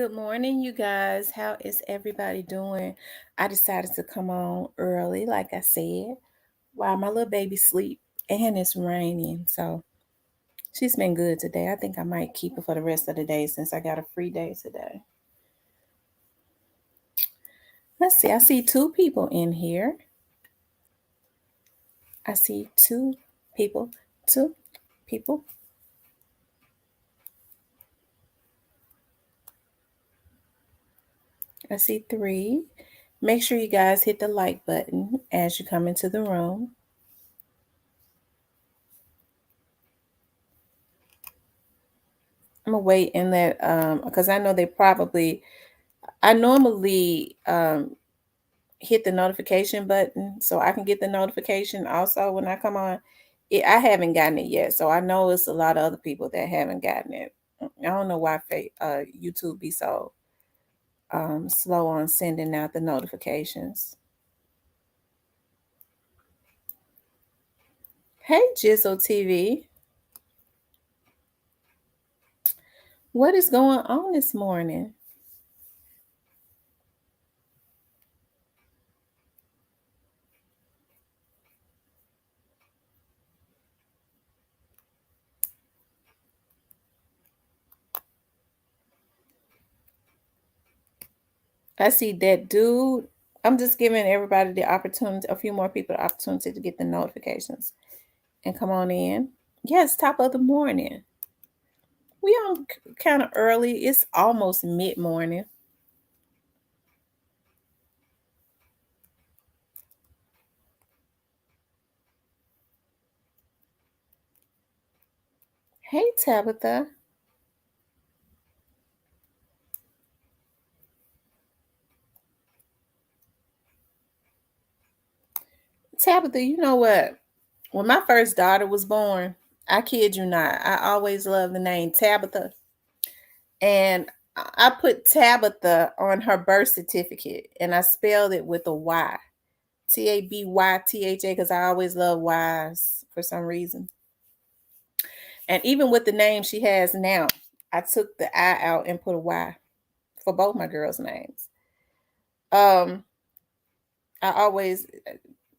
Good morning, you guys. How is everybody doing? I decided to come on early, like I said, while my little baby sleep and it's raining. So she's been good today. I think I might keep her for the rest of the day since I got a free day today. Let's see. I see two people in here. I see people, two people. I see three. Make sure you guys hit the like button as you come into the room. I'm gonna wait and let because I know they probably I normally hit the notification button so I can get the notification also when I come on. I haven't gotten it yet, so I know it's a lot of other people that haven't gotten it. I don't know why YouTube be so slow on sending out the notifications. Hey, Jizzle TV. What is going on this morning? I see that dude. I'm just giving everybody the opportunity, a few more people the opportunity to get the notifications and come on in. Yes, top of the morning. We on kind of early. It's almost mid-morning. Hey, Tabitha. Tabitha, you know what? When my first daughter was born, I kid you not, I always loved the name Tabitha. And I put Tabitha on her birth certificate and I spelled it with a Y. Tabytha, because I always love Y's for some reason. And even with the name she has now, I took the I out and put a Y for both my girls' names. I always,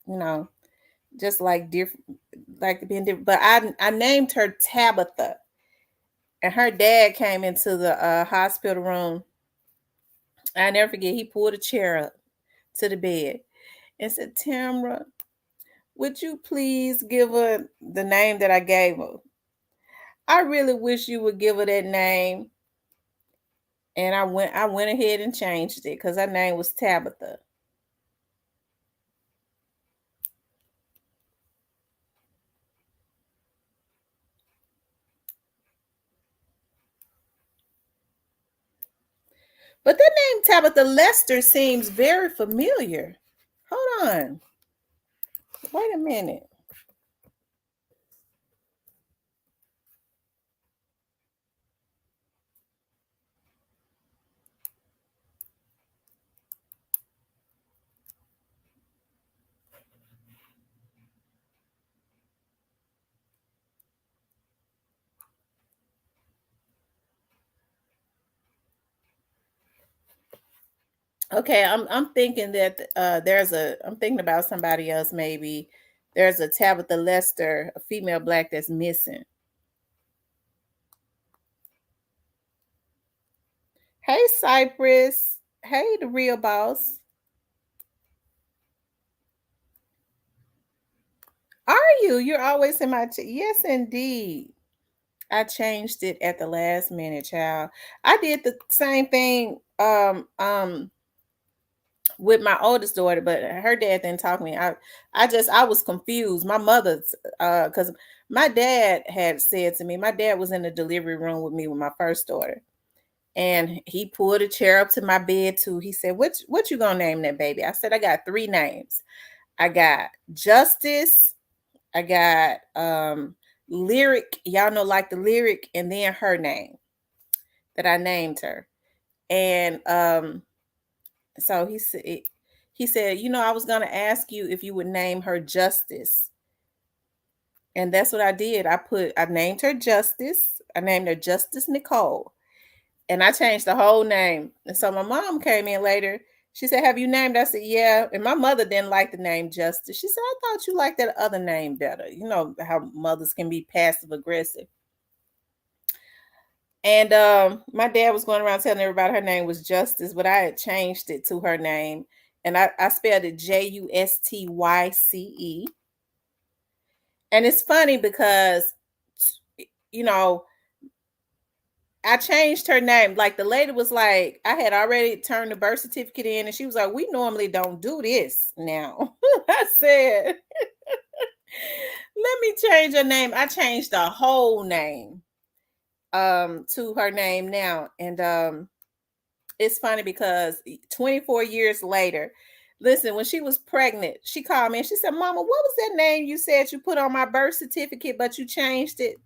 you know, just like different, like being different. But I named her Tabitha, and her dad came into the hospital room. I never forget. He pulled a chair up to the bed and said, "Tamra, would you please give her the name that I gave her? I really wish you would give her that name." And I went ahead and changed it because her name was Tabitha. But that name Tabitha Lester seems very familiar. Hold on. Wait a minute. Okay, I'm thinking that I'm thinking about somebody else maybe. There's a Tabitha Lester, a female black that's missing. Hey Cypress. Hey the real boss. Are you? You're always in my yes indeed. I changed it at the last minute, child. I did the same thing with my oldest daughter, but her dad didn't talk to me. I was confused. My mother's because my dad had said to me, my dad was in the delivery room with me with my first daughter. And he pulled a chair up to my bed too. He said, what you gonna name that baby? I said, I got three names. I got Justice, I got Lyric, y'all know like the Lyric, and then her name that I named her. And so he said, I was gonna ask you if you would name her Justice. And that's what I did. I named her Justice. I named her Justice Nicole. And I changed the whole name. And so my mom came in later. She said, "Have you named?" I said, "Yeah." And my mother didn't like the name Justice. She said, "I thought you liked that other name better." You know how mothers can be passive aggressive. And my dad was going around telling everybody her name was Justice, but I had changed it to her name. And I spelled it Justyce. And it's funny because, you know, I changed her name. Like the lady was like, I had already turned the birth certificate in, and she was like, "We normally don't do this now." I said, "Let me change her name." I changed the whole name to her name now. And it's funny because 24 years later, listen, when she was pregnant, she called me and she said, "Mama, what was that name you said you put on my birth certificate, but you changed it?"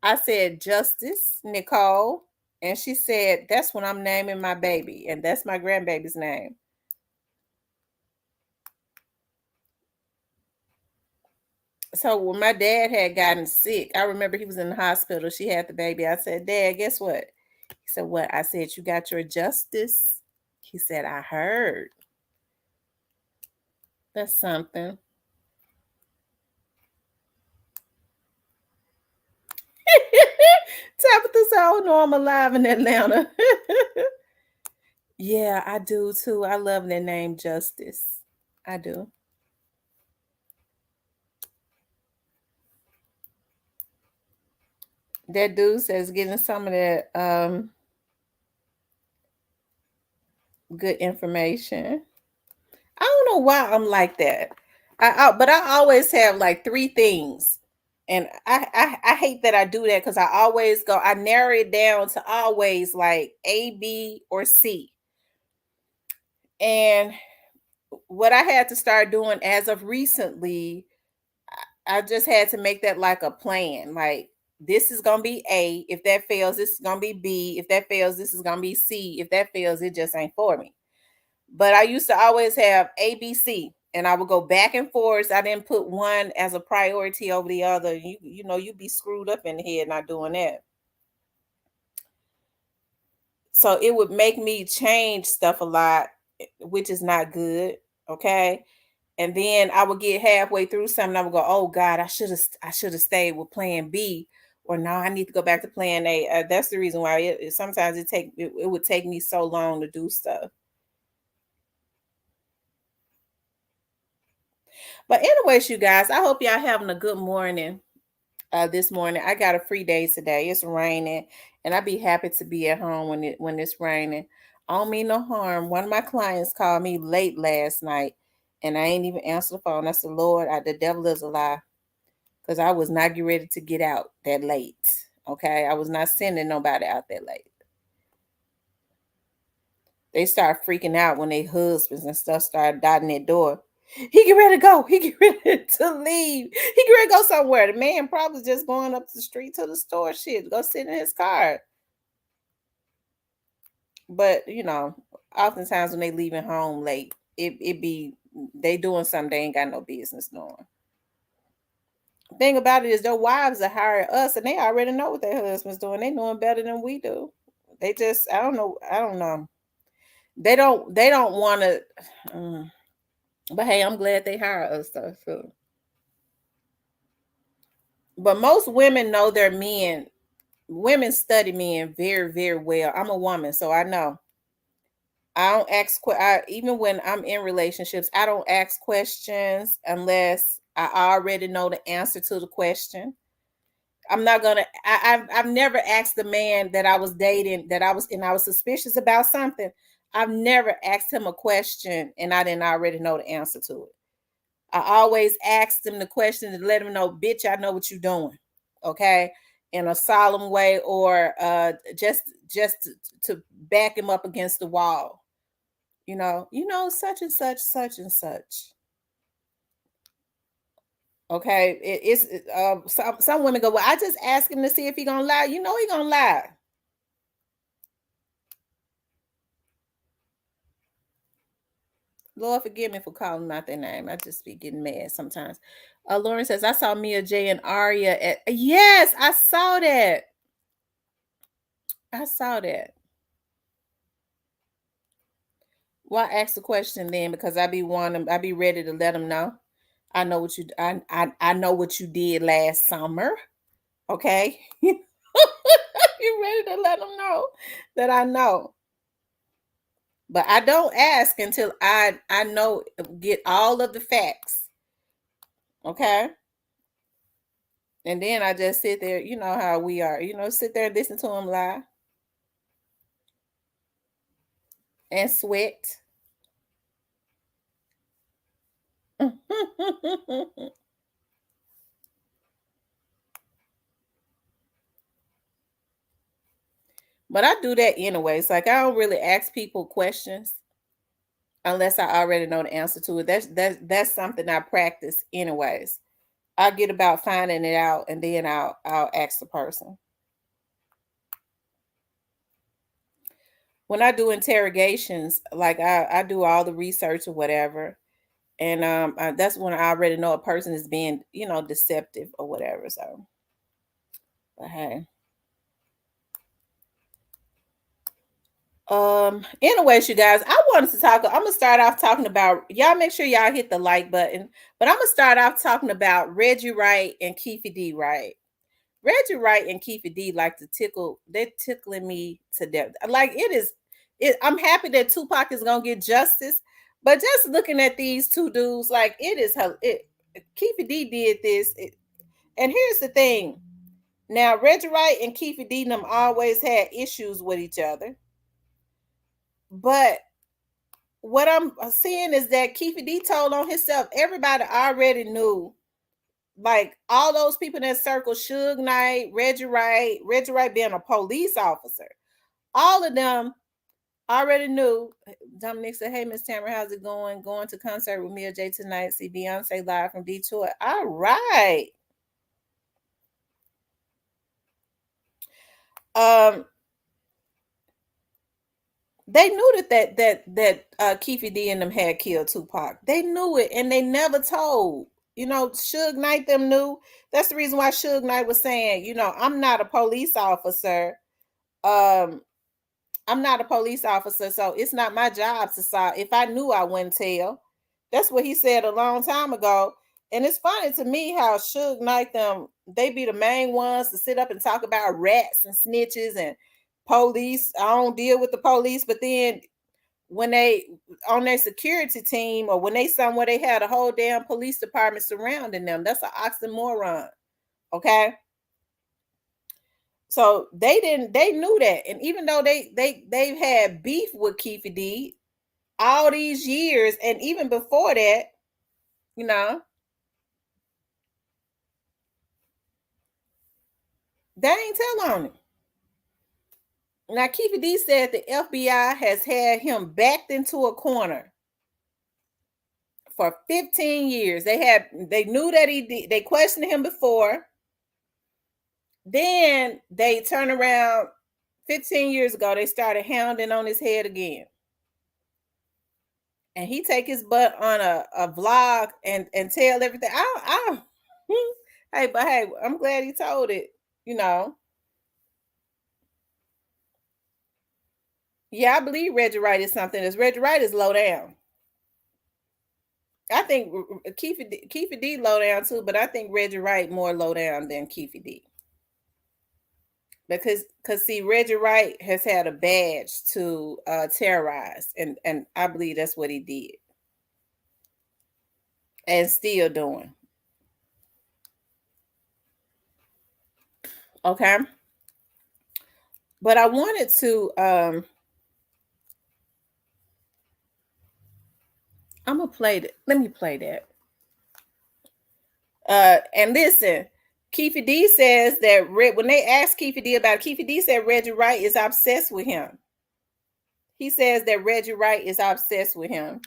I said, "Justice Nicole." And she said, "That's what I'm naming my baby." And that's my grandbaby's name. So when my dad had gotten sick, I remember he was in the hospital. She had the baby. I said, "Dad, guess what?" He said, "What?" I said, "You got your Justice." He said, "I heard." That's something. Tabitha said, "Oh no, I'm alive in Atlanta." Yeah, I do too. I love the name Justice. I do. That dude says getting some of that good information. I don't know why I'm like that. But I always have like three things. And I hate that I do that because I always go, I narrow it down to always like A, B, or C. And what I had to start doing as of recently, I just had to make that like a plan. Like this is gonna be A. If that fails, this is gonna be B. If that fails, this is gonna be C. If that fails, it just ain't for me. But I used to always have A, B, C, and I would go back and forth. I didn't put one as a priority over the other. You know, you'd be screwed up in the head not doing that. So it would make me change stuff a lot, which is not good. Okay. And then I would get halfway through something. I would go, "Oh God, I should have stayed with Plan B, or now I need to go back to Plan A." That's the reason why sometimes it would take me so long to do stuff. But anyways, you guys, I hope y'all having a good morning. This morning, I got a free day today. It's raining, and I'd be happy to be at home when it's raining. I don't mean no harm. One of my clients called me late last night, and I ain't even answer the phone. I said, "Lord, the devil is a lie," because I was not getting ready to get out that late. Okay, I was not sending nobody out that late. They start freaking out when their husbands and stuff start dotting their door. He get ready to go. He get ready to leave. He get ready to go somewhere. The man probably just going up the street to the store. Shit, go sit in his car. But oftentimes when they leaving home late, it be they doing something they ain't got no business doing. The thing about it is their wives are hiring us, and they already know what their husbands doing. They know better than we do. They just I don't know. I don't know. They don't want to. But hey, I'm glad they hire us though. So. But most women know their men. Women study men very, very well. I'm a woman, so I know. I don't ask. Even when I'm in relationships, I don't ask questions unless I already know the answer to the question. I'm not gonna. I've never asked the man that I was dating I was suspicious about something. I've never asked him a question and I didn't already know the answer to it. I always ask them the question to let them know, "Bitch, I know what you're doing." Okay, in a solemn way, or just to back him up against the wall. Such and such, such and such. Okay, some women go, "Well, I just ask him to see if he gonna lie." You know he gonna lie. Lord forgive me for calling out their name. I just be getting mad sometimes. Lauren says, "I saw Mia J and Aria at." Yes, I saw that. I saw that. Well, I ask the question then because I be ready to let them know. I know what I know what you did last summer. Okay. You ready to let them know that I know. But I don't ask until I know, get all of the facts. Okay. And then I just sit there, you know how we are, sit there and listen to them lie and sweat. But I do that anyways. Like I don't really ask people questions unless I already know the answer to it. That's something I practice anyways. I get about finding it out and then I'll ask the person. When I do interrogations, like I do all the research or whatever, and that's when I already know a person is being, deceptive or whatever. So, but hey. Anyways, you guys, I wanted to talk. I'm gonna start off talking about y'all. Make sure y'all hit the like button. But I'm gonna start off talking about Reggie Wright and Keffe D. Wright. Reggie Wright and Keffe D like to tickle. They're tickling me to death. Like it is. I'm happy that Tupac is gonna get justice. But just looking at these two dudes, like it is. Keffe D did this. And here's the thing. Now Reggie Wright and Keffe D them always had issues with each other. But what I'm seeing is that Keffe D told on himself. Everybody already knew. Like all those people in that circle, Suge Knight, Reggie Wright being a police officer. All of them already knew. Dominic said, "Hey, Miss Tamara, how's it going? Going to concert with Mia J tonight. See Beyonce live from Detroit." All right. They knew that Keffe D and them had killed Tupac. They knew it, and they never told. Suge Knight them knew. That's the reason why Suge Knight was saying, I'm not a police officer. Um, I'm not a police officer, so it's not my job to solve. If I knew, I wouldn't tell. That's what he said a long time ago. And it's funny to me how Suge Knight them, they be the main ones to sit up and talk about rats and snitches and police. I don't deal with the police, but then when they on their security team or when they somewhere they had a whole damn police department surrounding them. That's an oxymoron. Okay. So they knew that. And even though they've had beef with Keffe D all these years, and even before that, you know, they ain't tell on him. Now Keffe D said the FBI has had him backed into a corner for 15 years. They knew that he did, they questioned him before. Then they turned around 15 years ago, they started hounding on his head again. And he take his butt on a vlog and tell everything. Hey, but hey, I'm glad he told it, you know. Yeah, I believe Reggie Wright is something. As Reggie Wright is low down. I think Keffe D low down too, but I think Reggie Wright more low down than Keffe D. Because see, Reggie Wright has had a badge to terrorize, and I believe that's what he did. And still doing. Okay. But I wanted to I'm gonna play that. Let me play that. And listen, Keffe D says that when they asked Keffe D about it, Keffe D said Reggie Wright is obsessed with him. He says that Reggie Wright is obsessed with him.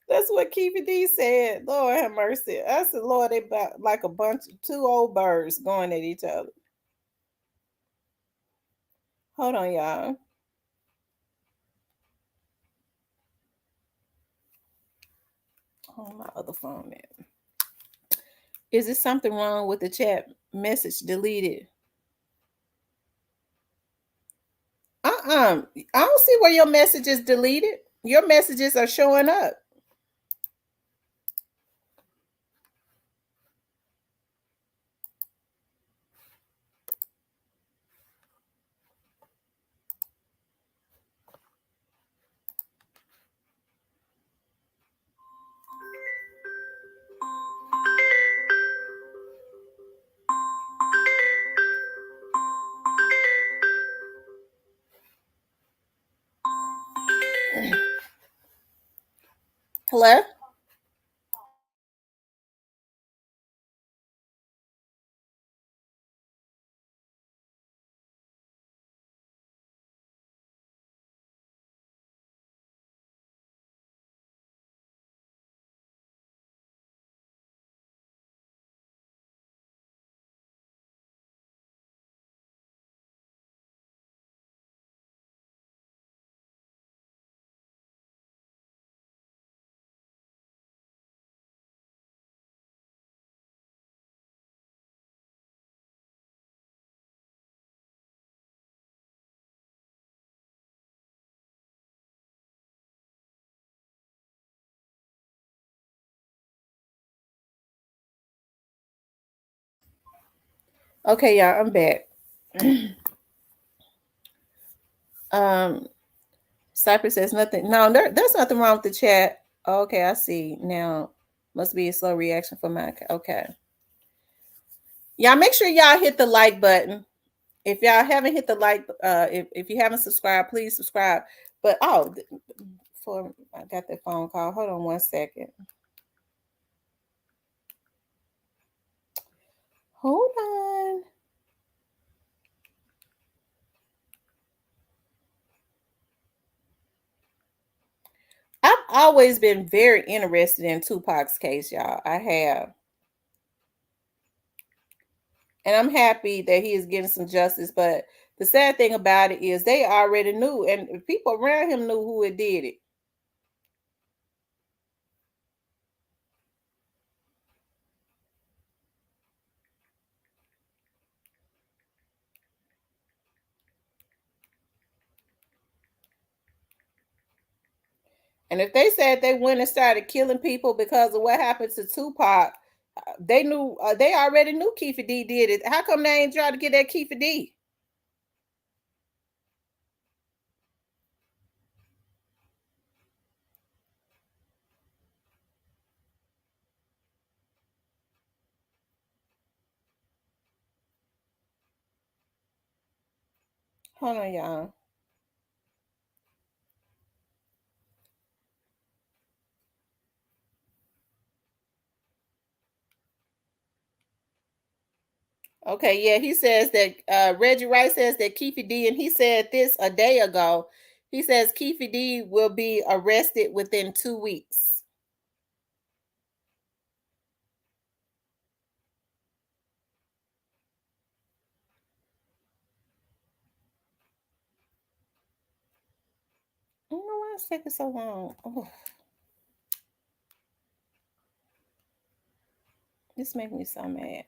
That's what Keffe D said. Lord have mercy. I said, Lord, they about like a bunch of two old birds going at each other. Hold on, y'all. Oh, my other phone man. Is there something wrong with the chat message deleted? I don't see where your message is deleted. Your messages are showing up. Hello? Okay, y'all, I'm back. Cypress says nothing. No, there's nothing wrong with the chat. Okay, I see. Now, must be a slow reaction for my. Okay. Y'all make sure y'all hit the like button. If y'all haven't hit the like, if you haven't subscribed, please subscribe. But before I got that phone call, hold on one second. Hold on. I've always been very interested in Tupac's case, y'all. I have. And I'm happy that he is getting some justice. But the sad thing about it is they already knew, and people around him knew who it did it. And if they said they went and started killing people because of what happened to Tupac, they knew. They already knew Keffe D did it. How come they ain't trying to get that Keffe D? Hold on, y'all. Okay, yeah, he says that Reggie Wright says that Keffe D, and he said this a day ago. He says Keffe D will be arrested within 2 weeks. I don't know why it's taking so long. Oh, this makes me so mad.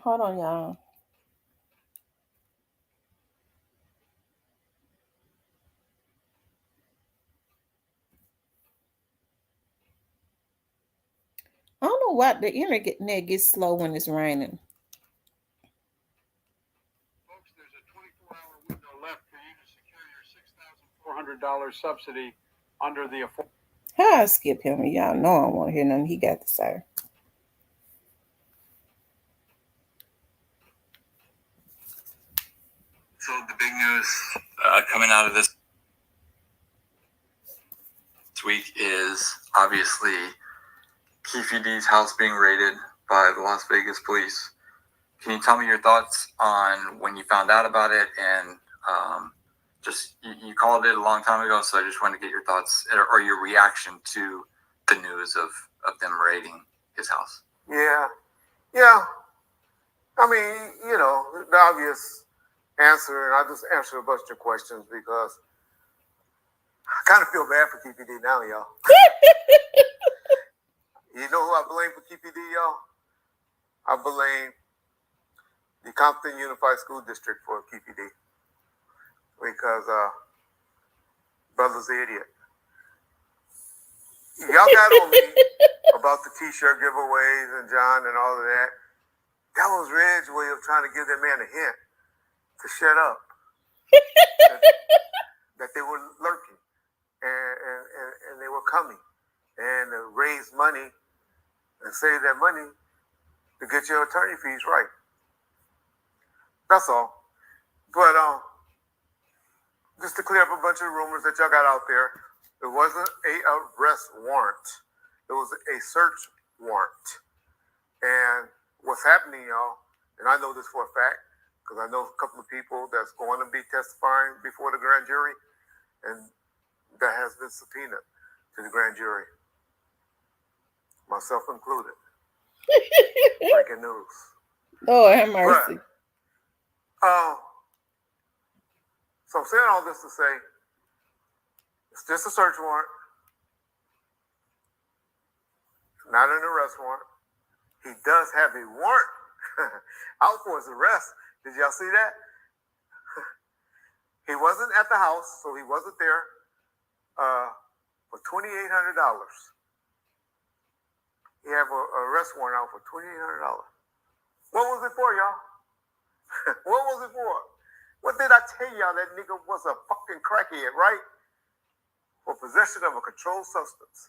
Hold on, y'all. I don't know why the internet gets slow when it's raining. Folks, there's a 24-hour window left for you to secure your $6,400 subsidy under the How I skip him? Y'all know I don't want to hear nothing he got to say. So the big news coming out of this week is obviously Keffe D's house being raided by the Las Vegas police. Can you tell me your thoughts on when you found out about it? And just you called it a long time ago, so I just wanted to get your thoughts or your reaction to the news of them raiding his house. Yeah. I mean, you know, the obvious answer, and I just answered a bunch of questions because I kind of feel bad for Keffe D now, y'all. You know who I blame for KPD, y'all? I blame the Compton Unified School District for KPD because brother's an idiot. Y'all got on me about the T-shirt giveaways and John and all of that. That was Reg's way of trying to give that man a hint to shut up. that they were lurking and they were coming and raise money and save that money to get your attorney fees right. That's all. But just to clear up a bunch of rumors that y'all got out there, it wasn't a arrest warrant. It was a search warrant. And what's happening, y'all, and I know this for a fact, because I know a couple of people that's going to be testifying before the grand jury, and that has been subpoenaed to the grand jury, myself included. Breaking news. Lord have mercy. But, so I'm saying all this to say, it's just a search warrant, not an arrest warrant. He does have a warrant out for his arrest. Did y'all see that? He wasn't at the house, so he wasn't there for $2,800. He had an arrest warrant out for $2,800. What was it for, y'all? What was it for? What did I tell y'all? That nigga was a fucking crackhead, right? For possession of a controlled substance,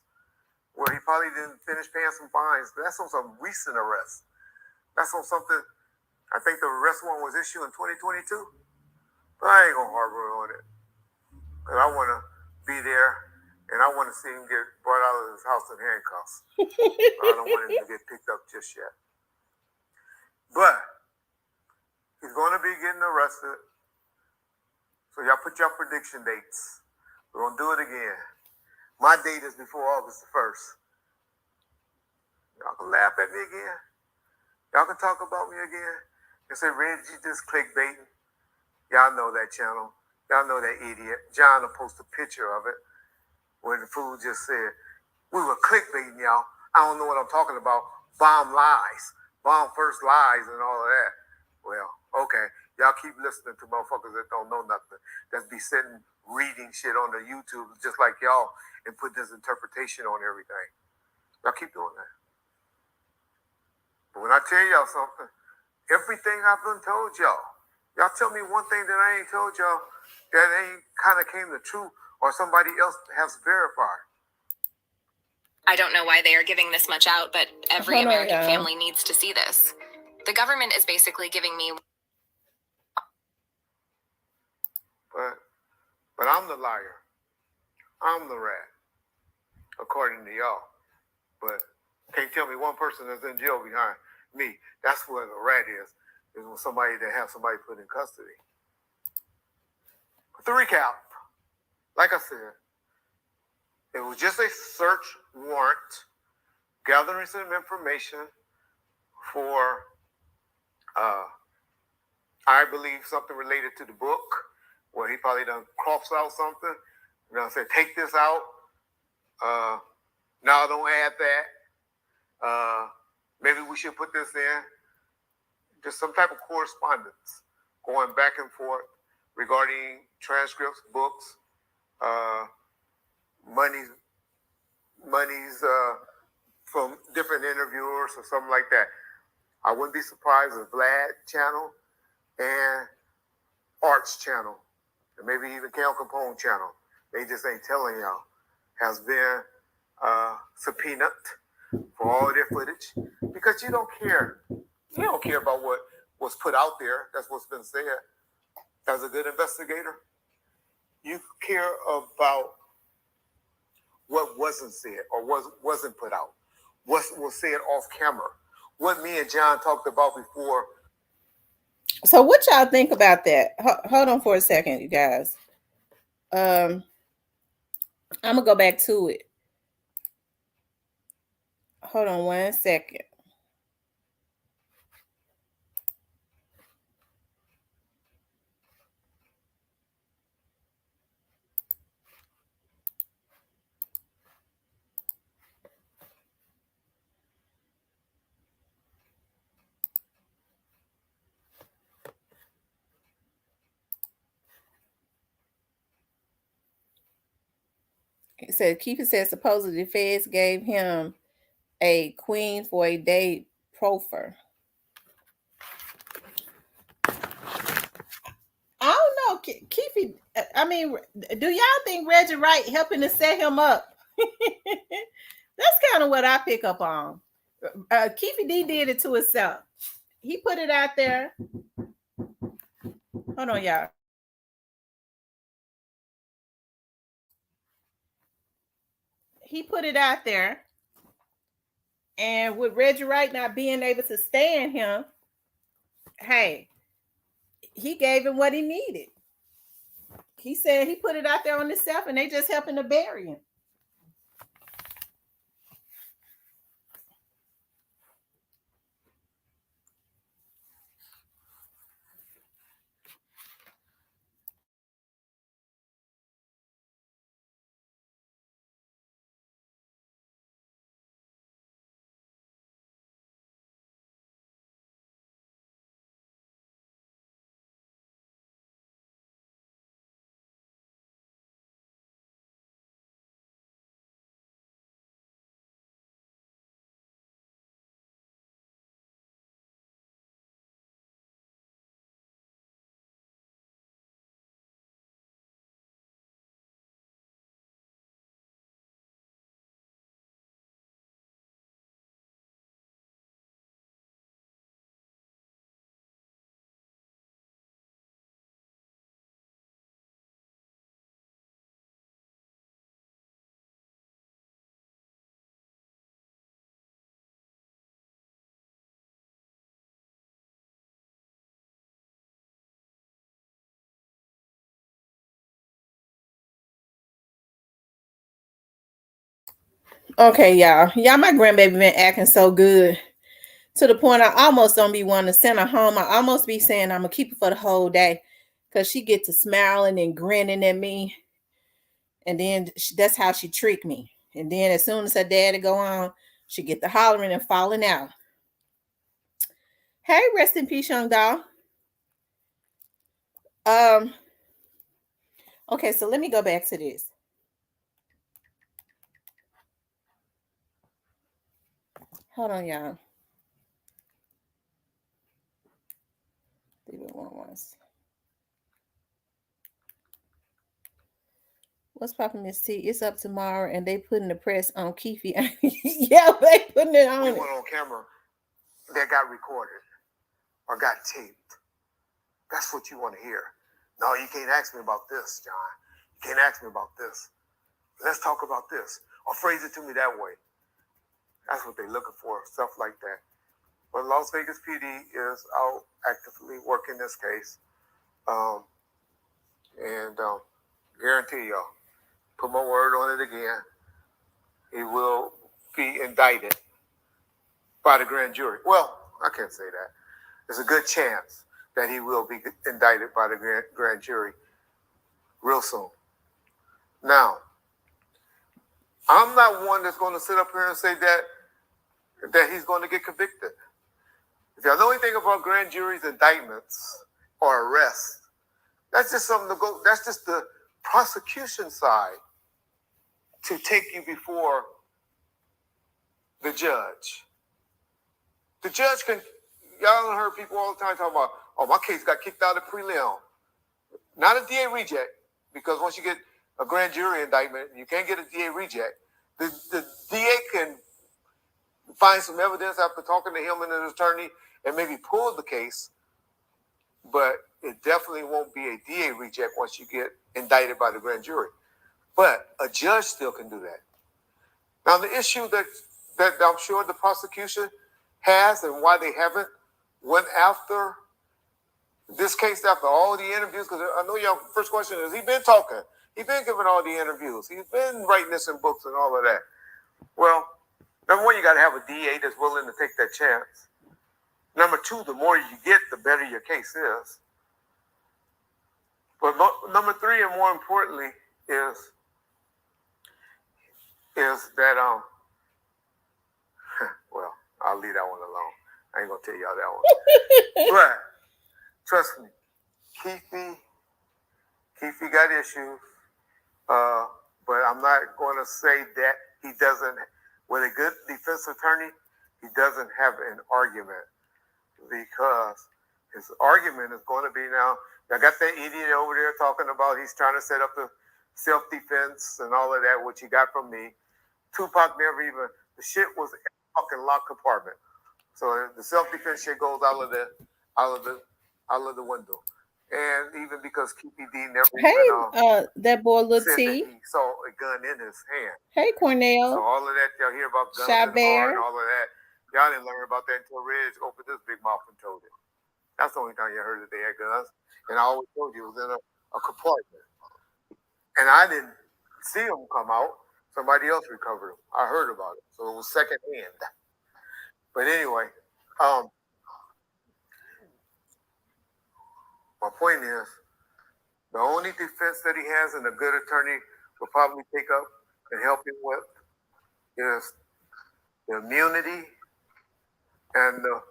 where he probably didn't finish paying some fines. That's on some recent arrest. That's on something, I think the arrest warrant was issued in 2022. But I ain't gonna harbor on it. Because I want to be there, and I want to see him get brought out of his house in handcuffs. I don't want him to get picked up just yet. But he's going to be getting arrested. So y'all put your prediction dates. We're going to do it again. My date is before August the 1st. Y'all can laugh at me again. Y'all can talk about me again. And say, Reggie just clickbaiting. Y'all know that channel. Y'all know that idiot. John will post a picture of it where the fool just said, we were clickbaiting, y'all. I don't know what I'm talking about. Bomb lies. Bomb first lies and all of that. Well, okay. Y'all keep listening to motherfuckers that don't know nothing. That be sitting reading shit on the YouTube just like y'all and put this interpretation on everything. Y'all keep doing that. But when I tell y'all something, everything I've been told y'all tell me one thing that I ain't told y'all that ain't kind of came to truth or somebody else has verified. I don't know why they are giving this much out, but every American family needs to see this. The government is basically giving me... But I'm the liar. I'm the rat, according to y'all. But can't tell me one person that's in jail behind me. That's where the rat is when somebody that has somebody put in custody. But to recap, like I said, it was just a search warrant, gathering some information for, I believe, something related to the book, where he probably done crossed out something. You know, said, take this out. No, don't add that. Maybe we should put this in. Just some type of correspondence going back and forth regarding transcripts, books, monies from different interviewers or something like that. I wouldn't be surprised if Vlad channel and Art's channel, and maybe even Cal Capone channel, they just ain't telling y'all, has been subpoenaed for all their footage, because you don't care. You don't care about what was put out there. That's what's been said. As a good investigator, you care about what wasn't said or wasn't put out, what was said off camera, what me and John talked about before. So what y'all think about that? Hold on for a second, you guys. I'm gonna go back to it. Hold on 1 second. It said Keefe said supposedly the feds gave him a queen for a day proffer. I don't know, Keefe. I mean, do y'all think Reggie Wright helping to set him up? That's kind of what I pick up on. Keefe D did it to himself. He put it out there. Hold on, y'all. He put it out there. And with Reggie Wright not being able to stand him, hey, he gave him what he needed. He said he put it out there on himself and they just helping to bury him. Okay, y'all. My grandbaby been acting so good to the point I almost don't be wanting to send her home. I almost be saying I'm gonna keep her for the whole day because she get to smiling and grinning at me, and then that's how she trick me. And then as soon as her daddy go on, she get the hollering and falling out. Hey, rest in peace, young doll. Okay, so let me go back to this. Hold on, y'all. Leave it one once. What's popping, Miss T? It's up tomorrow, and they putting the press on Keffe. Yeah, they putting it on. We went on camera that got recorded or got taped. That's what you want to hear. No, you can't ask me about this, John. You can't ask me about this. Let's talk about this. Or phrase it to me that way. That's what they're looking for, stuff like that. But Las Vegas PD is out actively working this case. Guarantee y'all, put my word on it again, he will be indicted by the grand jury. Well, I can't say that. There's a good chance that he will be indicted by the grand jury real soon. Now, I'm not one that's going to sit up here and say that he's going to get convicted. If y'all know anything about grand juries, indictments, or arrests, that's just something to go, that's just the prosecution side to take you before the judge. The judge can, y'all heard people all the time talking about, oh, my case got kicked out of prelim. Not a DA reject, because once you get a grand jury indictment, you can't get a DA reject. The DA can find some evidence after talking to him and his attorney and maybe pull the case, but it definitely won't be a DA reject once you get indicted by the grand jury. But a judge still can do that. Now, the issue that I'm sure the prosecution has and why they haven't went after this case after all the interviews, because I know your first question is, he's been talking. He's been giving all the interviews. He's been writing this in books and all of that. Well, number one, you got to have a DA that's willing to take that chance. Number two, the more you get, the better your case is. But number three, and more importantly, is that well, I'll leave that one alone. I ain't gonna tell y'all that one. But trust me, Keefe got issues. but I'm not going to say that he doesn't. With a good defense attorney, he doesn't have an argument, because his argument is going to be now. I got that idiot over there talking about he's trying to set up the self-defense and all of that, which he got from me. Tupac never even, the shit was in a fucking locked compartment. So the self-defense shit goes out of the window. And even because Keefe never that boy Lil said T. that he saw a gun in his hand. Hey, Cornell. So all of that, y'all hear about guns Shy in the car Bear. and all of that. Y'all didn't learn about that until Reg opened this big mouth and told it. That's the only time you heard that they had guns. And I always told you it was in a compartment. And I didn't see them come out. Somebody else recovered them. I heard about it. So it was secondhand. But anyway, my point is, the only defense that he has and a good attorney will probably take up and help him with is the immunity and the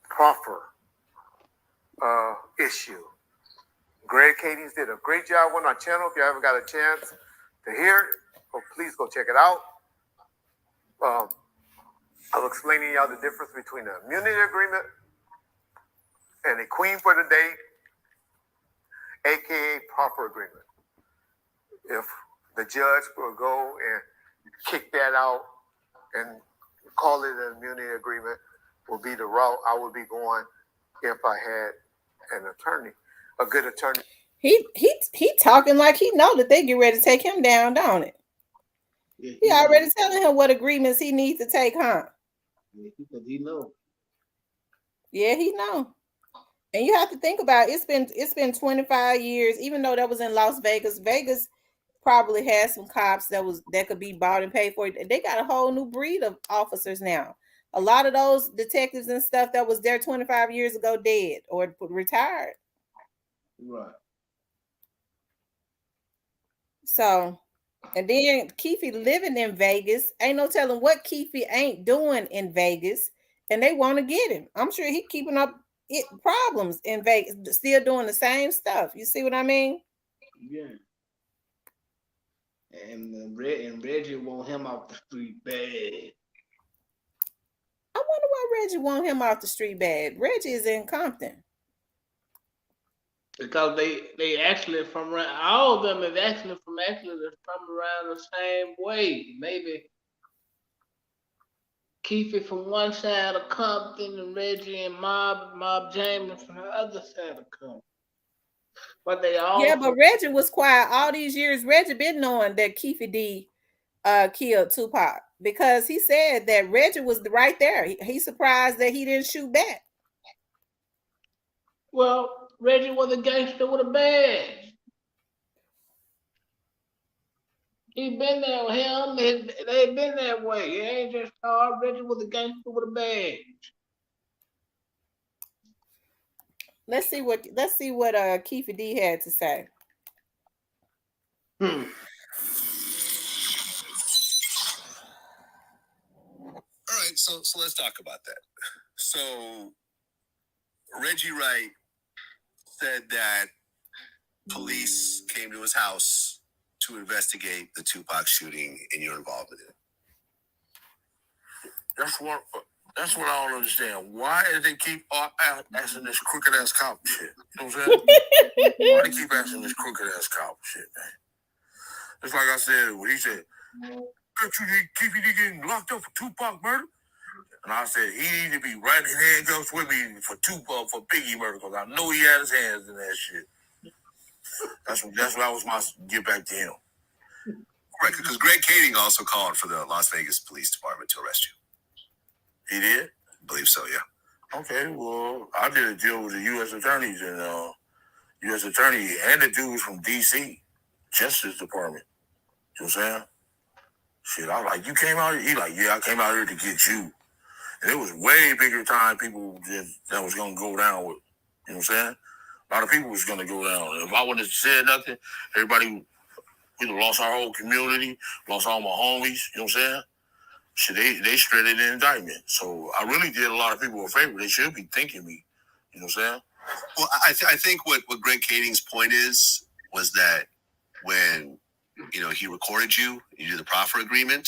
proffer issue. Greg Kadings did a great job on our channel. If you haven't got a chance to hear it, please go check it out. I'll explain to y'all the difference between an immunity agreement and a queen for the day, aka proffer agreement. If the judge will go and kick that out and call it an immunity agreement, will be the route I would be going if I had an attorney, a good attorney. He talking like he know that they get ready to take him down, don't it? Yeah, He already telling him what agreements he needs to take, huh? Yeah, because he know. Yeah, he know. And you have to think about it, it's been 25 years, even though that was in Las Vegas. Vegas probably had some cops that could be bought and paid for. They got a whole new breed of officers now. A lot of those detectives and stuff that was there 25 years ago dead or retired. Right. So, and then Keffe living in Vegas. Ain't no telling what Keffe ain't doing in Vegas. And they want to get him. I'm sure he keeping up problems in Vegas, still doing the same stuff. You see what I mean? Yeah. And Reggie want him off the street bad. I wonder why Reggie want him off the street bad. Reggie is in Compton. Because they actually from around, all of them is actually from around the same way. Maybe Keefe from one side of Compton and Reggie and Mob James from the other side of Compton. But they all but Reggie was quiet all these years. Reggie been knowing that Keffe D killed Tupac because he said that Reggie was right there. He's surprised that he didn't shoot back. Well, Reggie was a gangster with a badge. He been there with him. They been that way. It ain't just hard. Reggie was a gangster with a badge. Let's see what Keffe D had to say. All right, so let's talk about that. So Reggie Wright said that police came to his house to investigate the Tupac shooting and your involvement in it. That's what I don't understand. Why do they keep asking this crooked ass cop shit? You know what I'm saying? Why do they keep asking this crooked ass cop shit, man? It's like I said, when he said, "Don't you keep getting locked up for Tupac murder?" And I said, he need to be right in handcuffs with me for Tupac, for Biggie murder, because I know he had his hands in that shit. That's what I was my get back to him. Right, because Greg Kading also called for the Las Vegas Police Department to arrest you. He did? I believe so, yeah. Okay, well, I did a deal with the U.S. attorneys and U.S. attorney and the dudes from D.C. Justice Department. You know what I'm saying? Shit, I was like, you came out here? He like, yeah, I came out here to get you. And it was way bigger time people that was going to go down with. You know what I'm saying? A lot of people was going to go down. If I wouldn't have said nothing, everybody, we lost our whole community, lost all my homies. You know what I'm saying? Shit, they shredded the indictment. So I really did a lot of people a favor. They should be thanking me. You know what I'm saying? Well, I think what Greg Kading's point was that when he recorded you, you do the proffer agreement,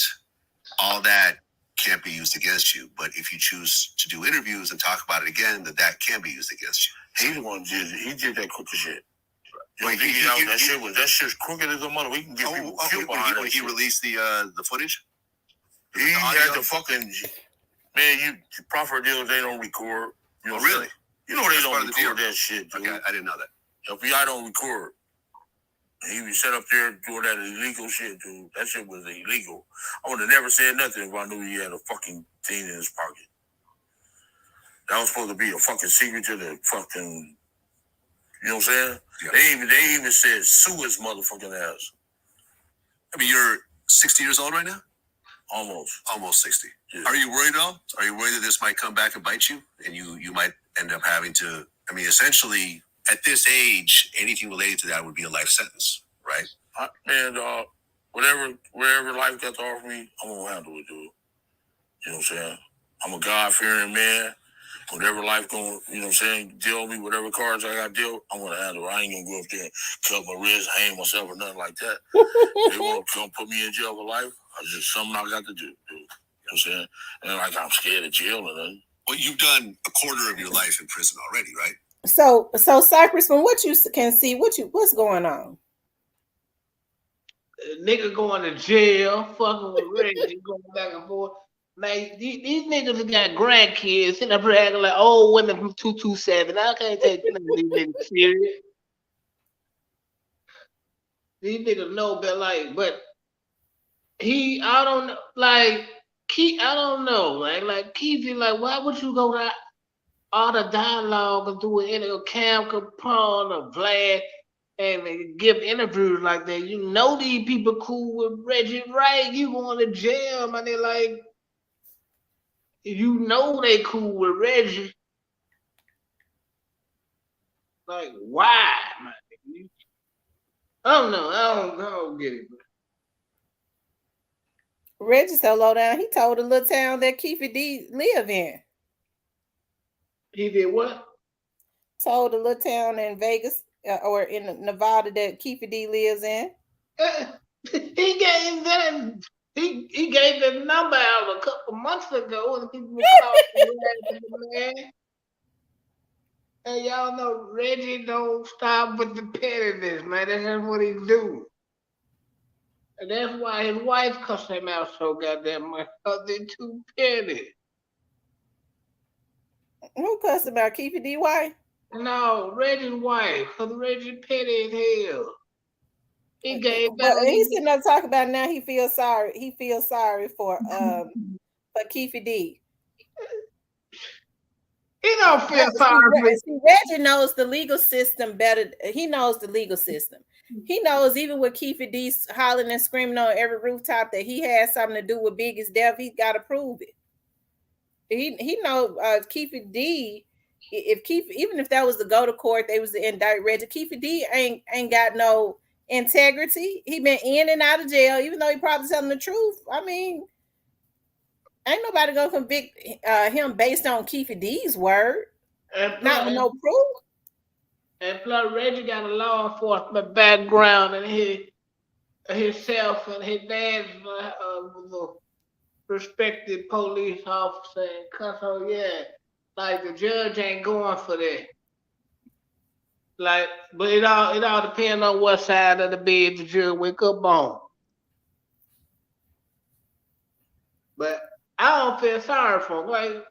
all that can't be used against you. But if you choose to do interviews and talk about it again, that can be used against you. He the one did it. He did that crooked shit. Wait, that shit's crooked as a mother. We can get people killed behind that he shit. released the footage? He had the fucking man. You proffer deals, they don't record. You know really? You know they don't record that shit, dude. Okay, I didn't know that. FBI don't record. He was set up there doing that illegal shit, dude. That shit was illegal. I would have never said nothing if I knew he had a fucking thing in his pocket. That was supposed to be a fucking secret to the fucking. You know what I'm saying? Yeah. They even said sue his motherfucking ass. I mean, you're 60 years old right now? Almost 60. Yeah. Are you worried at all? Are you worried that this might come back and bite you? And you might end up having to, I mean, essentially, at this age, anything related to that would be a life sentence, right? Whatever life got to offer me, I'm going to handle it, dude. You know what I'm saying? I'm a God-fearing man. Whatever life going, you know what I'm saying, deal me, whatever cards I got dealt, I'm going to handle it. I ain't going to go up there and cut my wrist, hang myself, or nothing like that. They want to come put me in jail for life. It's just something I got to do, dude. You know what I'm saying? And like I'm scared of jail or nothing. Well, you've done a quarter of your life in prison already, right? So Cypress, from what you can see, what's going on? Nigga going to jail, fucking with Reggie, going back and forth. Man, these niggas that got grandkids sitting up here acting like old women from 227. I can't take these niggas serious. These niggas know better, but I don't know, Keefe, why would you go to all the dialogue and do a Cam Capone or Vlad and give interviews like that? You know these people cool with Reggie Wright. You going to jail, man. They like, you know they cool with Reggie. Like, why, man? I don't know. I don't get it. Reggie so low down, he told the little town that Keefe D live in. He did what? Told the little town in Vegas or in Nevada that Keefe D lives in. He gave that. He gave the number out a couple months ago, and people were calling man. And y'all know Reggie don't stop with the pettiness, man. That's what he do. And that's why his wife cussed him out so goddamn much, because they're too petty. Who cussed about Keefe D wife? No, Reggie's wife, because Reggie petty as hell. He gave but he's sitting up talking about now he feels sorry. He feels sorry for Keefe D. He don't feel sorry for Reggie knows the legal system better. He knows the legal system. He knows even with Keefe D hollering and screaming on every rooftop that he has something to do with Biggie's death, he got to prove it. He know Keefe D. If Keefe, even if that was to go to court, they was to indict Reggie. Keefe D ain't got no integrity. He been in and out of jail, even though he probably telling the truth. I mean, ain't nobody gonna convict him based on Keefe D's word, not with no proof. And plus, Reggie got a law enforcement background, and himself and his dad was a respected police officer. And so yeah, like the judge ain't going for that. Like, but it all depends on what side of the bed the judge wake up on. But I don't feel sorry for him. Like,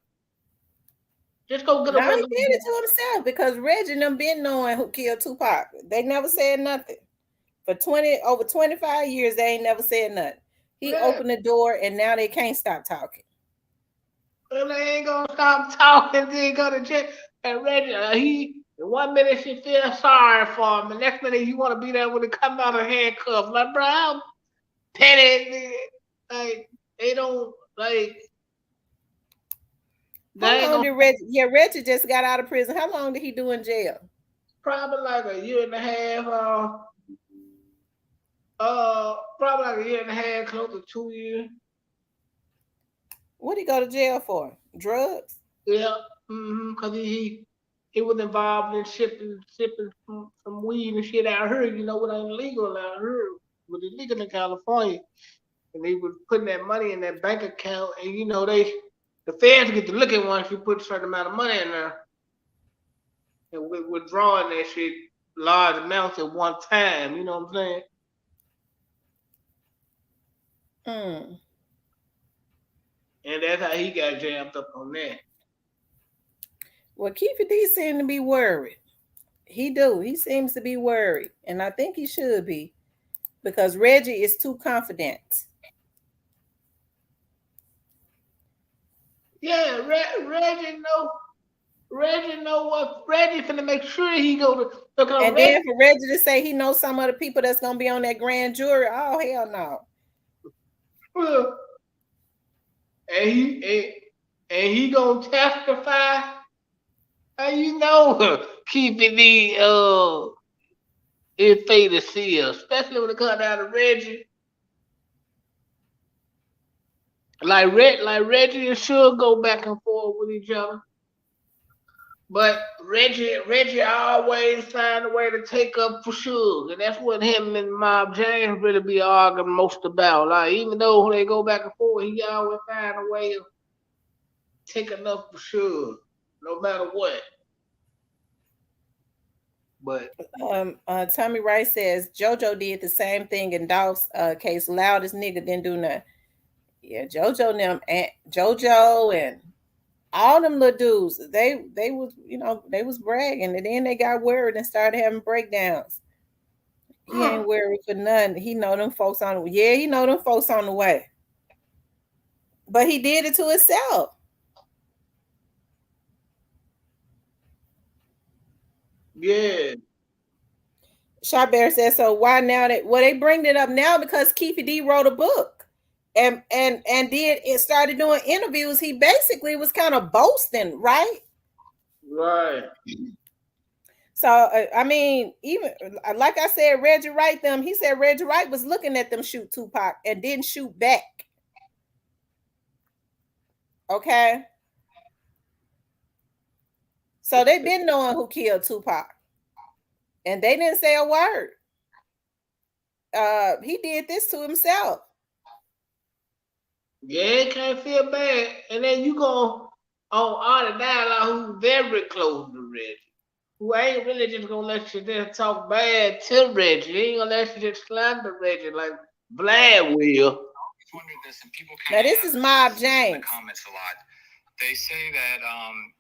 just go get a regular. He did it to himself because Reggie and them been knowing who killed Tupac. They never said nothing. For over 25 years, they ain't never said nothing. He opened the door and now they can't stop talking. Well, they ain't gonna stop talking. They ain't gonna check. And Reggie, in 1 minute she feels sorry for him, and next minute you want to be there when he come out of handcuffs. Like, bro, I'm petty. Like, they don't like. How long did Reggie? Yeah, Reggie just got out of prison. How long did he do in jail? Probably like a year and a half. Probably like a year and a half, close to 2 years. What did he go to jail for? Drugs? Yeah, because he was involved in shipping some weed and shit out here. You know what ain't legal out here. with the nigga in California, and they was putting that money in that bank account, and you know the feds get to look at once you put a certain amount of money in there, and withdrawing that shit large amounts at one time. You know what I'm saying? And that's how he got jammed up on that. Well, Keefe D seemed to be worried. He do. He seems to be worried, and I think he should be, because Reggie is too confident. Yeah, Reggie know what Reggie finna make sure he go to. And then for Reggie to say he knows some of the people that's gonna be on that grand jury, oh hell no. And he gonna testify. And you know, keeping the in fate to see us, especially when it comes down to Reggie. Like Reggie and Suge go back and forth with each other. But Reggie always find a way to take up for Suge, and that's what him and Mob James really be arguing most about. Like, even though they go back and forth, he always find a way of taking up for Suge, no matter what. But Tommy Rice says JoJo did the same thing in Dolph's case. Loudest nigga didn't do nothing. Yeah, JoJo and all them little dudes, they was, you know, they was bragging, and then they got worried and started having breakdowns. He ain't worried for nothing. He know them folks on the way. Yeah, he know them folks on the way. But he did it to himself. Yeah. Shabert says, so why now they bring it up now because Keefe D wrote a book and did it, started doing interviews. He basically was kind of boasting, right? Right. So I mean, even like I said, Reggie Wright he said Reggie Wright was looking at them shoot Tupac and didn't shoot back. Okay. So they've been knowing who killed Tupac. And they didn't say a word. He did this to himself. Yeah, can't feel bad. And then you go on Art Dialogue, who's very close to Reggie, who ain't really just gonna let you just talk bad to Reggie. He ain't gonna let you just slander Reggie like Vlad will. Now this is Mob James. In the comments a lot. They say that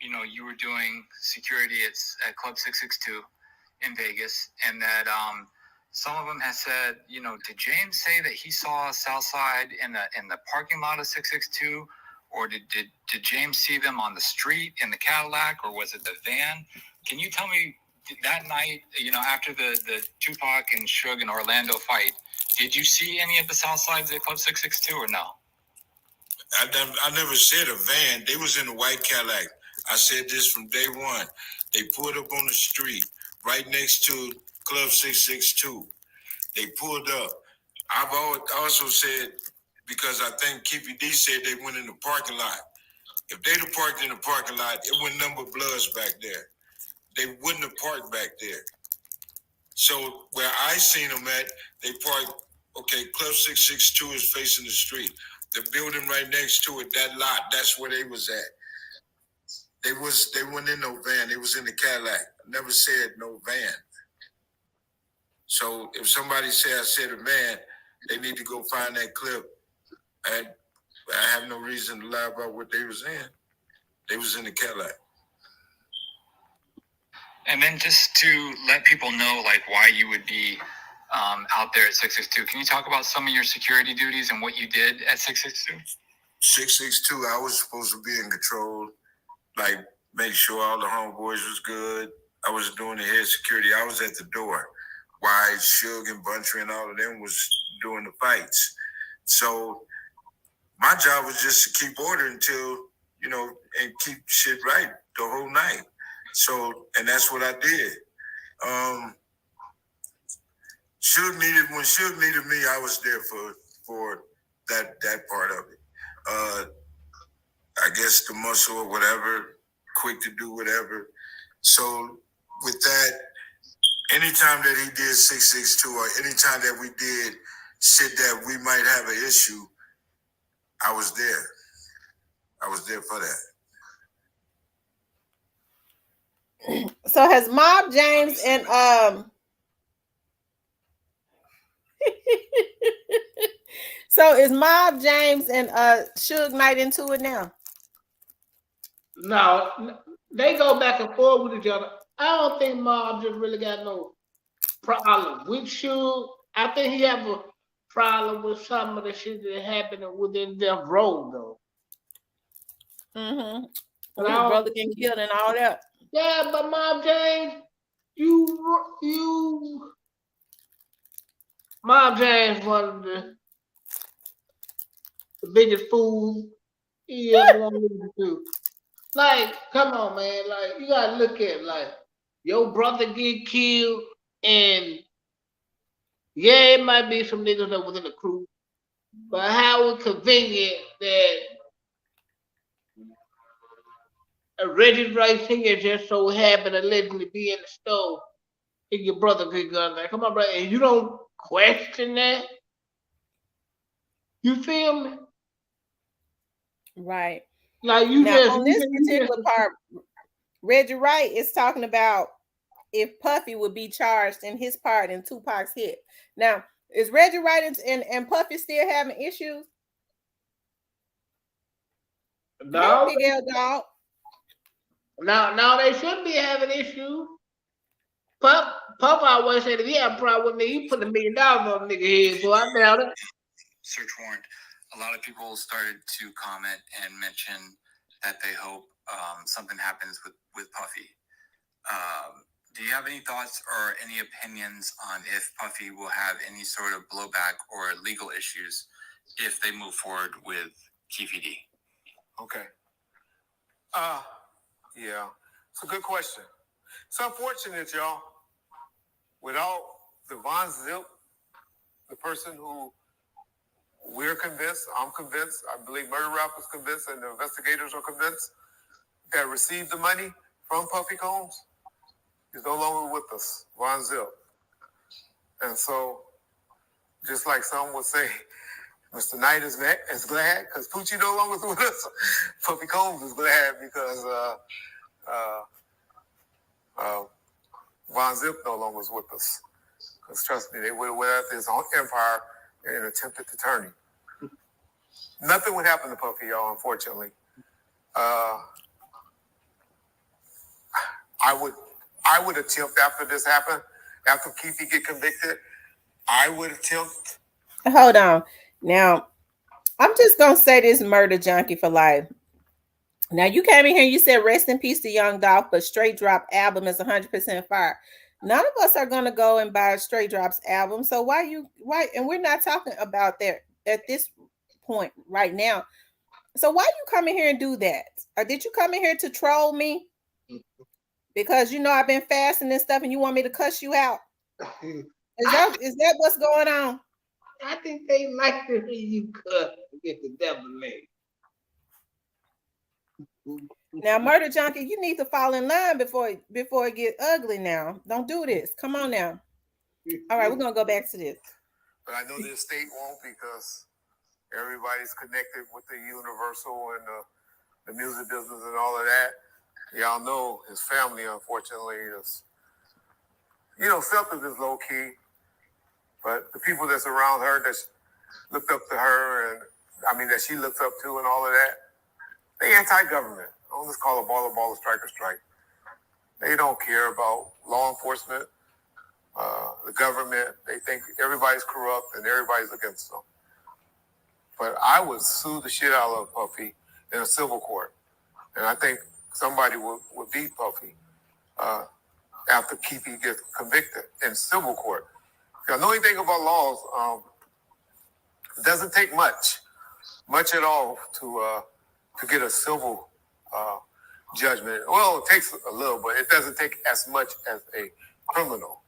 you know, you were doing security at Club 662 in Vegas, and that some of them have said, you know, did James say that he saw Southside in the parking lot of 662, or did James see them on the street in the Cadillac, or was it the van? Can you tell me that night, you know, after the Tupac and Suge and Orlando fight, did you see any of the Southsides at Club 662 or no? I never said a van. They was in a white Cadillac. I said this from day one. They pulled up on the street right next to Club 662. They pulled up. I've also said, because I think Keefe D said they went in the parking lot. If they'd have parked in the parking lot, it wouldn't number Bloods back there. They wouldn't have parked back there. So where I seen them at, they parked, okay, Club 662 is facing the street. The building right next to it, that lot, that's where they was at. They weren't in no van. They was in the Cadillac. I never said no van. So if somebody say I said a van, they need to go find that clip. I have no reason to lie about what they was in. They was in the Cadillac. And then just to let people know, like, why you would be out there at 662, can you talk about some of your security duties and what you did at 662? 662, I was supposed to be in control, like make sure all the homeboys was good. I was doing the head security. I was at the door while Suge and Buntry and all of them was doing the fights. So my job was just to keep order until, you know, and keep shit right the whole night. So, and that's what I did. When Suge needed me, I was there for that part of it. I guess the muscle or whatever, quick to do whatever. So with that, anytime that he did 662 or anytime that we did shit that we might have an issue, I was there. I was there for that. So has Mob James and so is Mob James and Suge Knight into it now? No, they go back and forth with each other. I don't think Mob just really got no problem with Suge. I think he have a problem with some of the shit that happened within Death Row, though. Mm-hmm. His brother getting killed and all that. Yeah, but Mob James, Mob James one of the biggest fools he ever wanted to do. Like, come on, man. Like, you gotta look at like your brother get killed, and yeah, it might be some niggas that was in the crew, but how convenient that a Reggie Wright singer just so happened to allegedly be in the store and your brother get gunned down. Come on, bro, and you don't question that. You feel me? Right. Like you now, just on this particular part, Reggie Wright is talking about if Puffy would be charged in his part in Tupac's hit. Now, is Reggie Wright and Puffy still having issues? No, Big L dog. Now they should be having issues. Puff always said if he had a problem with me, he put $1 million on the nigga head, so I doubt it. Search warrant. A lot of people started to comment and mention that they hope something happens with Puffy. Do you have any thoughts or any opinions on if Puffy will have any sort of blowback or legal issues if they move forward with Keefe D? Okay. Yeah, it's a good question. It's unfortunate, y'all. Without the Von Zip, the person who we're convinced, I'm convinced, I believe Murder Rap is convinced, and the investigators are convinced, that received the money from Puffy Combs, is no longer with us, Von Zip. And so, just like some would say, Mr. Knight is glad because Poochie no longer is with us. Puffy Combs is glad because Von Zip no longer is with us. Because trust me, they would have went after his own empire and attempted to turn him. Nothing would happen to Puffy, y'all, unfortunately. I would attempt after this happened, after Keefe get convicted, I would attempt. Hold on. Now, I'm just going to say this murder junkie for life. Now, you came in here and you said rest in peace to Young Dolph, but Straight Drop album is 100% fire. None of us are going to go and buy Straight Drop's album. So why, and we're not talking about that at this point right now. So why you come in here and do that? Or did you come in here to troll me? Because you know I've been fasting and stuff and you want me to cuss you out? Is that what's going on? I think they like to hear you cuss to get the devil made. Now, murder junkie, you need to fall in line before it get ugly. Now, don't do this. Come on now. All right, we're gonna go back to this. But I know the estate won't because everybody's connected with the Universal and the music business and all of that. Y'all know his family, unfortunately, is, Celtics is low key, but the people that's around her that looked up to her and that she looks up to and all of that, they anti-government. I'll just call a baller, striker, strike. They don't care about law enforcement, the government. They think everybody's corrupt and everybody's against them. But I would sue the shit out of Puffy in a civil court. And I think somebody would beat Puffy after Keefe gets convicted in civil court. If you know anything about laws, it doesn't take much at all to get a civil judgment. Well, it takes a little, but it doesn't take as much as a criminal.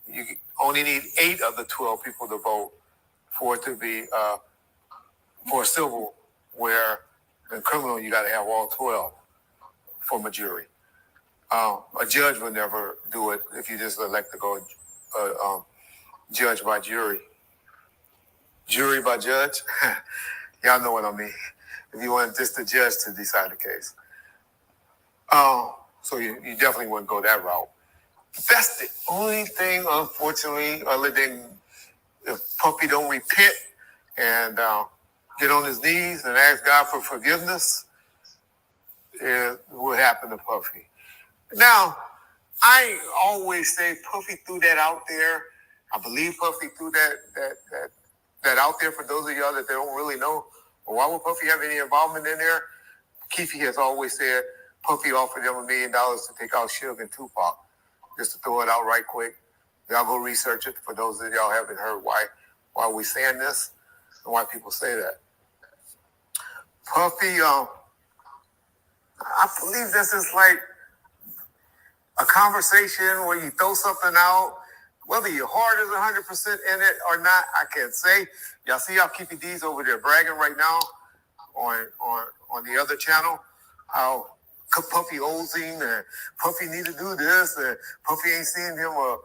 You only need 8 of the 12 people to vote for it to be for a civil, where in criminal you got to have all 12 from a jury. A judge would never do it if you just elect to go judge by jury. Jury by judge? Y'all know what I mean. If you want just the judge to decide the case. So you definitely wouldn't go that route. That's the only thing, unfortunately, other than if Puffy don't repent and get on his knees and ask God for forgiveness, it would happen to Puffy. Now, I always say Puffy threw that out there. I believe Puffy threw that out there for those of y'all that they don't really know. Well, why would Puffy have any involvement in there? Keffe has always said Puffy offered them $1 million to take out Suge and Tupac. Just to throw it out right quick. Y'all go research it for those of y'all haven't heard why we saying this and why people say that. Puffy, I believe this is like a conversation where you throw something out. Whether your heart is 100% in it or not, I can't say. Y'all see how Keefe D's over there bragging right now on the other channel? How Puffy owes him and Puffy need to do this and Puffy ain't seen him a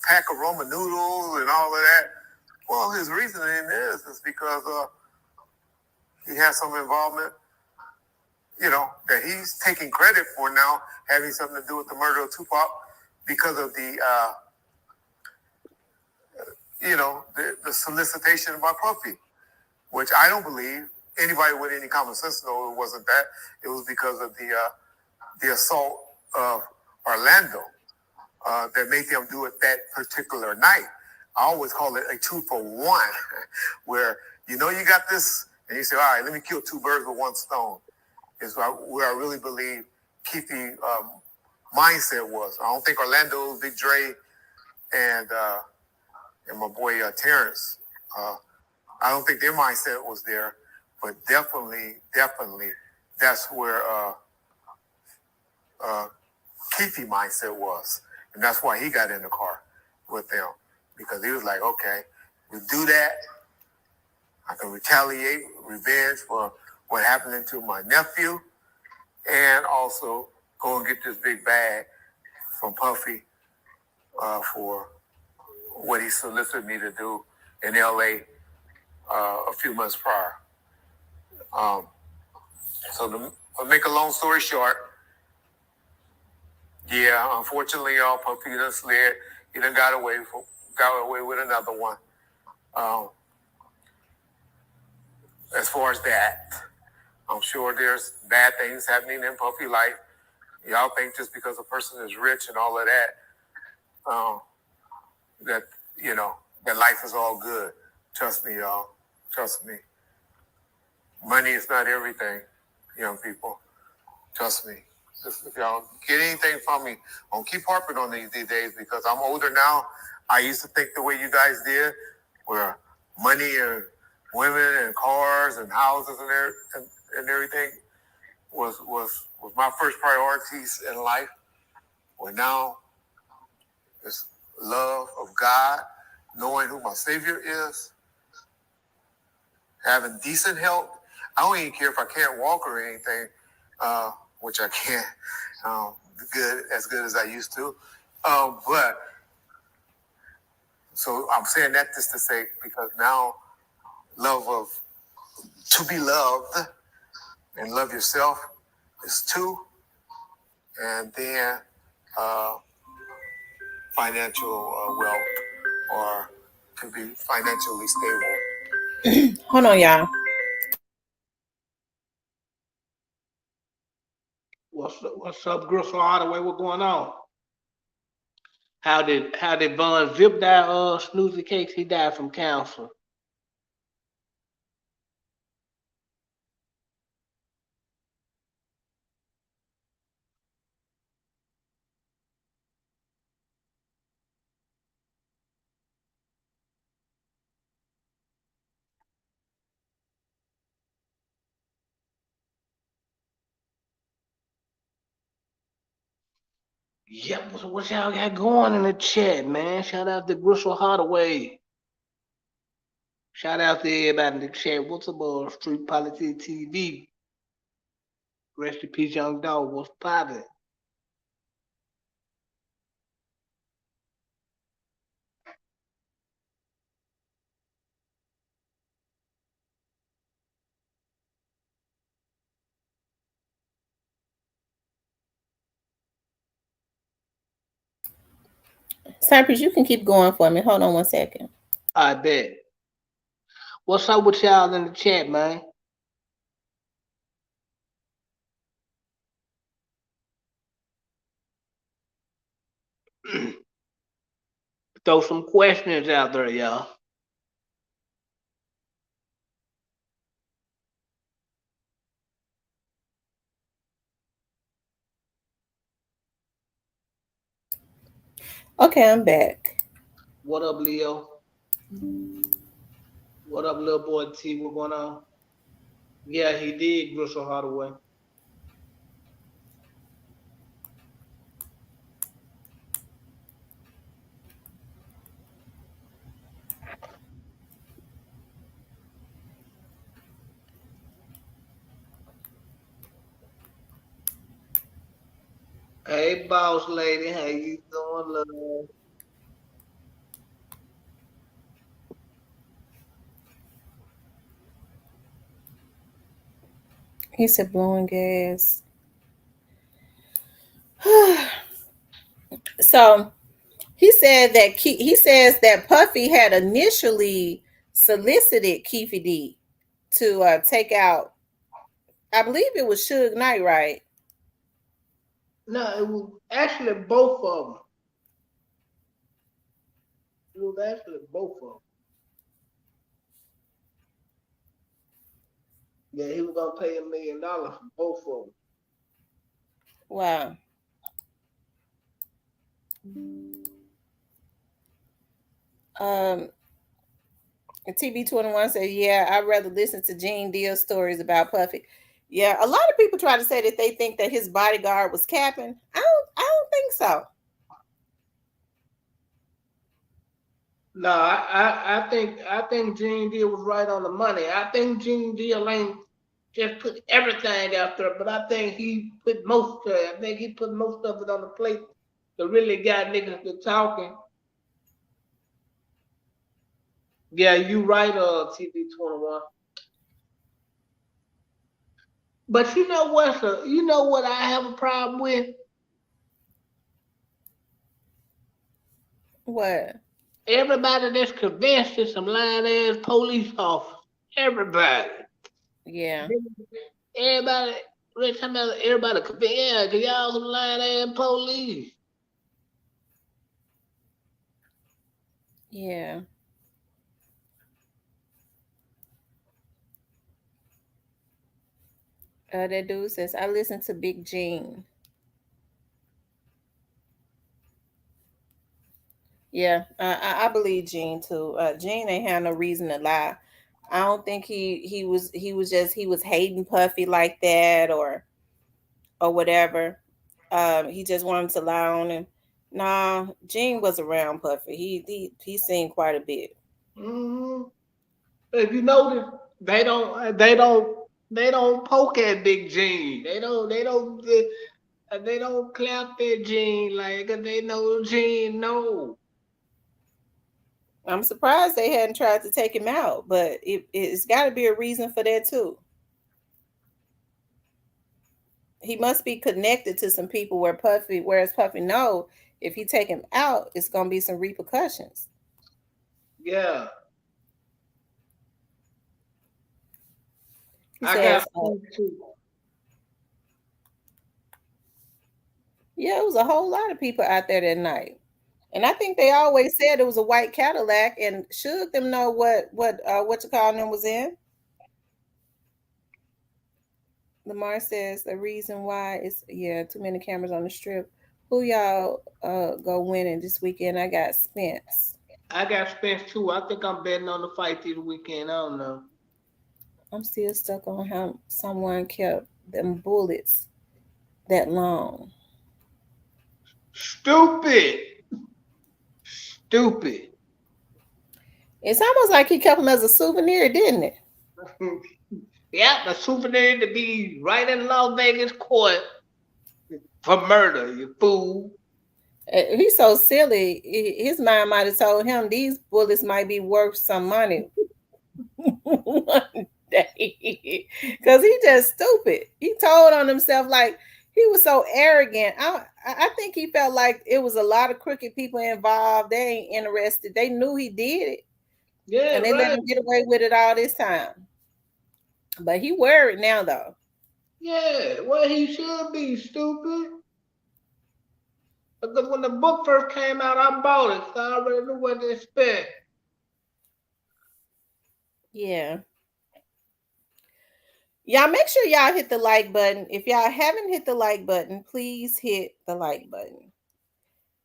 pack of Roman noodles and all of that. Well, his reasoning is because he has some involvement, that he's taking credit for now having something to do with the murder of Tupac because of the solicitation by Puffy, which I don't believe anybody with any common sense know it wasn't that. It was because of the assault of Orlando that made them do it that particular night. I always call it a 2-for-1, where you got this, and you say, all right, let me kill two birds with one stone. Is where I really believe Keefe mindset was. I don't think Orlando, Big Dre, and my boy Terrence, I don't think their mindset was there, but definitely, that's where Keefe mindset was. And that's why he got in the car with them, because he was like, okay, we do that. I can retaliate, revenge for what happened to my nephew, and also go and get this big bag from Puffy for what he solicited me to do in LA a few months prior. So to make a long story short, yeah, unfortunately, y'all, Puffy done slid. He done got away with another one. As far as that, I'm sure there's bad things happening in Puffy life. Y'all think just because a person is rich and all of that, that life is all good. Trust me, y'all. Trust me. Money is not everything, young people. Trust me. If y'all get anything from me, I'm going to keep harping on these days because I'm older now. I used to think the way you guys did, where money and women and cars and houses and everything was my first priorities in life. Well, now it's love of God, knowing who my Savior is, having decent health. I don't even care if I can't walk or anything, which I can't as good as I used to. But so I'm saying that just to say, because now love of to be loved and love yourself is 2, and then financial wealth or to be financially stable. Hold on, y'all. What's up, Gristle Hardaway? What's going on? How did Von Zip die? Snoozy Cakes, he died from cancer. Yep, what y'all got going in the chat, man? Shout out to Gristle Hardaway. Shout out to everybody in the chat. What's up, Street Politics TV? Rest in peace, young dog. What's poppin'? Cypress, you can keep going for me. Hold on 1 second. I bet. What's up with y'all in the chat, man? Throw some questions out there, y'all. Okay, I'm back. What up, Leo? What up, little boy T? What going on? Yeah, he did Gristle Hardaway. Hey, boss lady, how you doing, love? He said blowing gas. So he says that Puffy had initially solicited Keefe D to take out. I believe it was Suge Knight, right? No, it was actually both of them. It was actually both of them. Yeah, he was gonna pay $1 million for both of them. Wow. TB21 said, "Yeah, I'd rather listen to Gene Deal's stories about Puffy." Yeah, a lot of people try to say that they think that his bodyguard was capping. I don't think so. No, I think Gene Deal was right on the money. I think Gene Deal ain't just put everything out there, but I think he put most of it. I think he put most of it on the plate that really got niggas to talking. Yeah, you right, TB21. But you know what I have a problem with? What? Everybody that's convinced is some lying ass police officers. Everybody. Yeah. Everybody, everybody convinced, yeah, because y'all some lying ass police. Yeah. That dude says, "I listen to Big Gene." Yeah, I believe Gene too. Gene ain't had no reason to lie. I don't think he was hating Puffy like that or whatever. He just wanted to lie on him. Nah, Gene was around Puffy. He seen quite a bit. Mm-hmm. If you notice, they don't poke at Big Gene. They don't clap at Gene like they know Gene know. I'm surprised they hadn't tried to take him out, but it's got to be a reason for that too. He must be connected to some people whereas Puffy know if he take him out, it's gonna be some repercussions. Yeah. He I says, got too. yeah, it was a whole lot of people out there that night. And I think they always said it was a white Cadillac, and should them know what you call them was in. Lamar says the reason why is too many cameras on the strip. Who y'all go winning this weekend? I got Spence. I got Spence too. I think I'm betting on the fight this weekend. I don't know. I'm still stuck on how someone kept them bullets that long. Stupid. It's almost like he kept them as a souvenir, didn't it? Yeah, a souvenir to be right in Las Vegas court for murder, you fool. He's so silly. His mind might have told him these bullets might be worth some money one day, because he just stupid. He told on himself like he was so arrogant. I think he felt like it was a lot of crooked people involved. They ain't interested. They knew he did it. Yeah, And they let right. him get away with it all this time. But he worried now though. Yeah, well, he should be stupid. Because when the book first came out, I bought it, so I already knew what to expect. Yeah. Y'all make sure y'all hit the like button. If y'all haven't hit the like button, please hit the like button.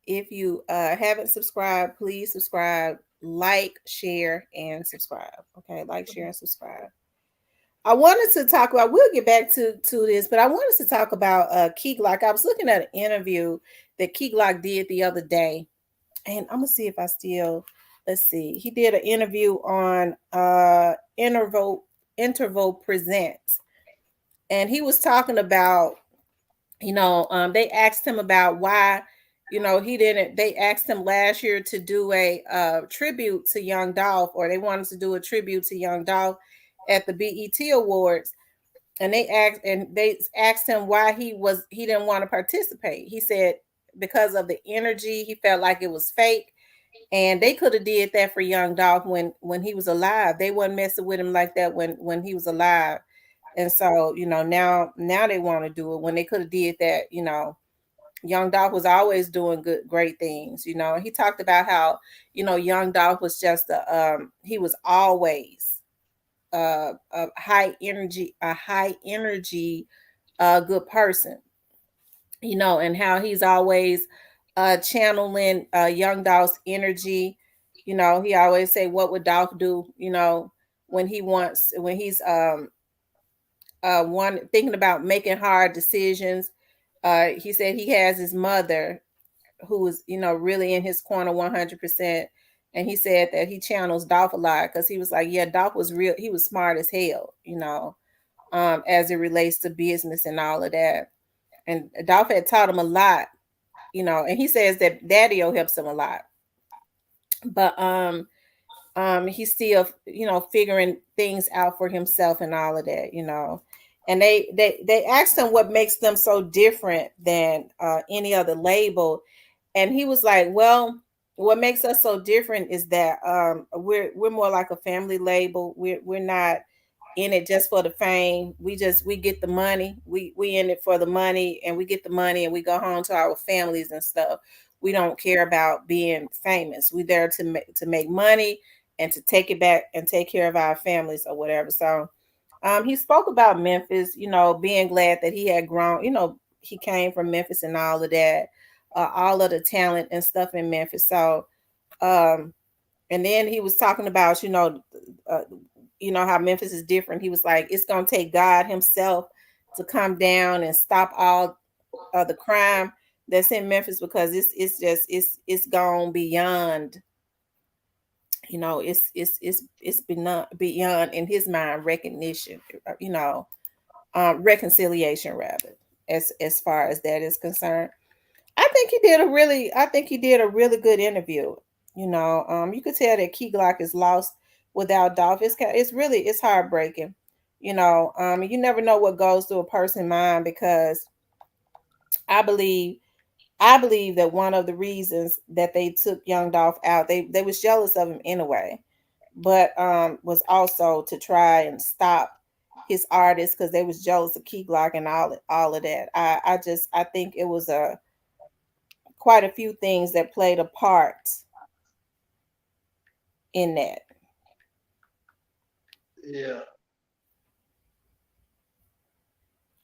If you haven't subscribed, please subscribe, like, share, and subscribe. Okay, like, share, and subscribe. I wanted to talk about, we'll get back to this, but I wanted to talk about Keefe. Like, I was looking at an interview that Keefe did the other day, and I'm gonna see if I still, let's see. He did an interview on Interval Presents, and he was talking about, they asked him about why, he didn't. They asked him last year to do a tribute to Young Dolph, or they wanted to do a tribute to Young Dolph at the BET Awards, and they asked him why he didn't want to participate. He said because of the energy, he felt like it was fake, and they could have did that for Young Dolph when he was alive. They wasn't messing with him like that when he was alive. And so, now they want to do it when they could have did that. Young Dolph was always doing great things. He talked about how, Young Dolph was just he was always a high energy, good person, and how he's always channeling Young Dolph's energy. He always say, what would Dolph do, when he's thinking about making hard decisions. He said he has his mother who is, really in his corner 100%. And he said that he channels Dolph a lot because he was like, yeah, Dolph was real. He was smart as hell, as it relates to business and all of that. And Dolph had taught him a lot, and he says that Daddy-O helps him a lot. But he's still, figuring things out for himself and all of that, And they asked him what makes them so different than any other label. And he was like, well, what makes us so different is that we're more like a family label. We're not in it just for the fame. We get the money. We in it for the money, and we get the money and we go home to our families and stuff. We don't care about being famous. We're there to make money and to take it back and take care of our families or whatever. So he spoke about Memphis, being glad that he had grown, he came from Memphis and all of that, all of the talent and stuff in Memphis. So, and then he was talking about, how Memphis is different. He was like, it's going to take God himself to come down and stop all the crime that's in Memphis, because it's gone beyond, it's beyond in his mind recognition, reconciliation rather, as far as that is concerned. I think he did a really good interview. You could tell that Key Glock is lost without Dolph. It's heartbreaking. You never know what goes through a person's mind, because I believe that one of the reasons that they took Young Dolph out, they was jealous of him anyway, but was also to try and stop his artists because they was jealous of Key Glock and all of that. I think it was quite a few things that played a part in that. Yeah.